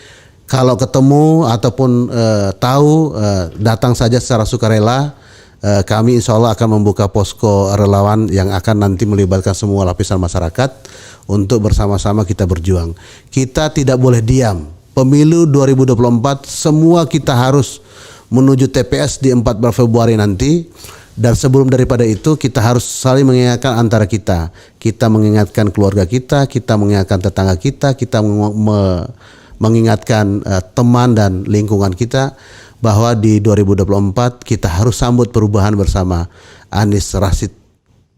Speaker 2: kalau ketemu ataupun tahu, datang saja secara sukarela. Kami insya Allah akan membuka posko relawan yang akan nanti melibatkan semua lapisan masyarakat untuk bersama-sama kita berjuang. Kita tidak boleh diam. Pemilu 2024 semua kita harus menuju TPS di 14 Februari nanti. Dan sebelum daripada itu kita harus saling mengingatkan antara kita. Kita mengingatkan keluarga kita mengingatkan tetangga kita mengingatkan teman dan lingkungan kita bahwa di 2024 kita harus sambut perubahan bersama Anies Rashid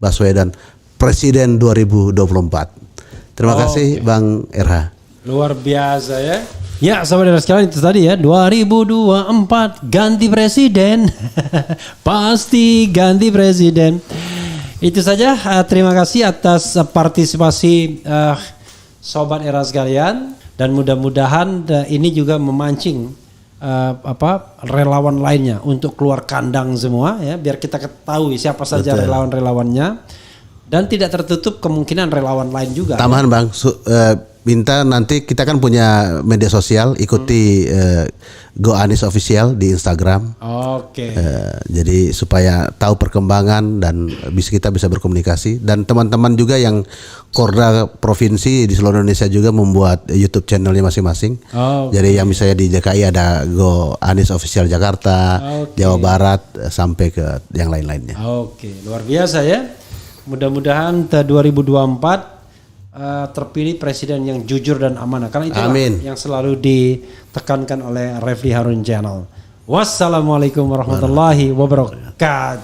Speaker 2: Baswedan, Presiden 2024. Terima kasih Bang RH.
Speaker 1: Luar biasa ya. Ya, saudara sekalian, itu tadi ya 2024 ganti presiden. Pasti ganti presiden. Itu saja, terima kasih atas partisipasi sobat era sekalian, dan mudah-mudahan ini juga memancing relawan lainnya untuk keluar kandang semua ya, biar kita ketahui siapa saja relawan-relawannya, dan tidak tertutup kemungkinan relawan lain juga.
Speaker 2: Tambahan Bang, minta nanti kita kan punya media sosial, ikuti Go Anies Official di Instagram.
Speaker 1: Oke.
Speaker 2: Jadi supaya tahu perkembangan dan kita bisa berkomunikasi, dan teman-teman juga yang Korda provinsi di seluruh Indonesia juga membuat YouTube channelnya masing-masing. Jadi yang misalnya di DKI ada Go Anies Official Jakarta, Jawa Barat sampai ke yang lain-lainnya.
Speaker 1: Oke, luar biasa ya. Mudah-mudahan 2024 terpilih presiden yang jujur dan amanah, karena itu yang selalu ditekankan oleh Refli Harun Channel. Wassalamualaikum warahmatullahi wabarakatuh.